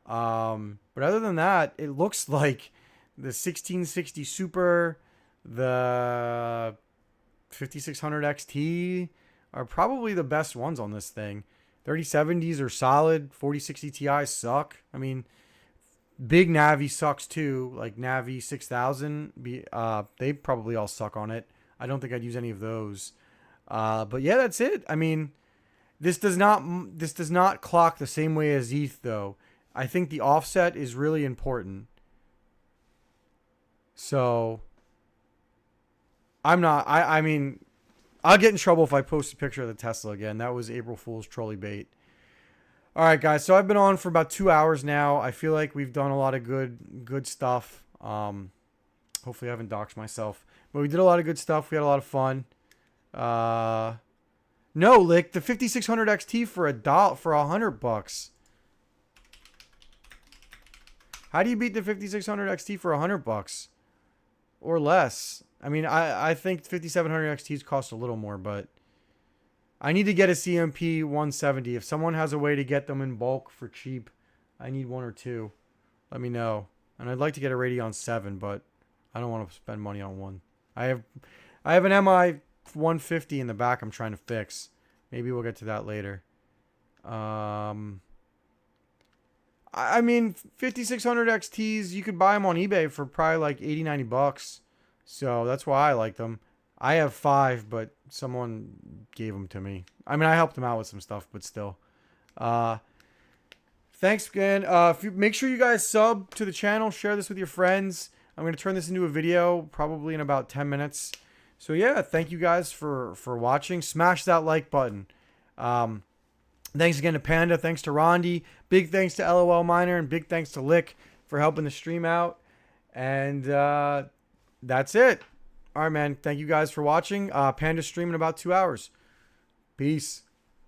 But other than that, it looks like the 1660 Super, the 5600 XT are probably the best ones on this thing. 3070s are solid. 4060 Ti suck. I mean, big Navi sucks too. Like Navi 6000, they probably all suck on it. I don't think I'd use any of those. But yeah, that's it. I mean, this does not clock the same way as ETH though. I think the offset is really important. So I mean, I'll get in trouble if I post a picture of the Tesla again. That was April Fool's trolley bait. All right, guys. So I've been on for about 2 hours now. I feel like we've done a lot of good stuff. Hopefully I haven't doxed myself, but we did a lot of good stuff. We had a lot of fun. No, Lick, the 5600 XT for $100. How do you beat the 5600 XT for $100 or less? I mean, I think 5700 XTs cost a little more, but I need to get a CMP 170. If someone has a way to get them in bulk for cheap, I need one or two. Let me know. And I'd like to get a Radeon 7, but I don't want to spend money on one. I have an MI 150 in the back I'm trying to fix. Maybe we'll get to that later. I mean, 5600 XTs, you could buy them on eBay for probably like $80-90. So that's why I like them. I have 5, but someone gave them to me. I mean, I helped them out with some stuff, but still. Thanks again. If you make sure you guys sub to the channel, share this with your friends. I'm gonna turn this into a video probably in about 10 minutes. So yeah, thank you guys for watching. Smash that like button. Thanks again to Panda. Thanks to Rondi. Big thanks to LOL Miner, and big thanks to Lick for helping the stream out. And that's it. All right, man. Thank you guys for watching. Panda stream in about 2 hours. Peace.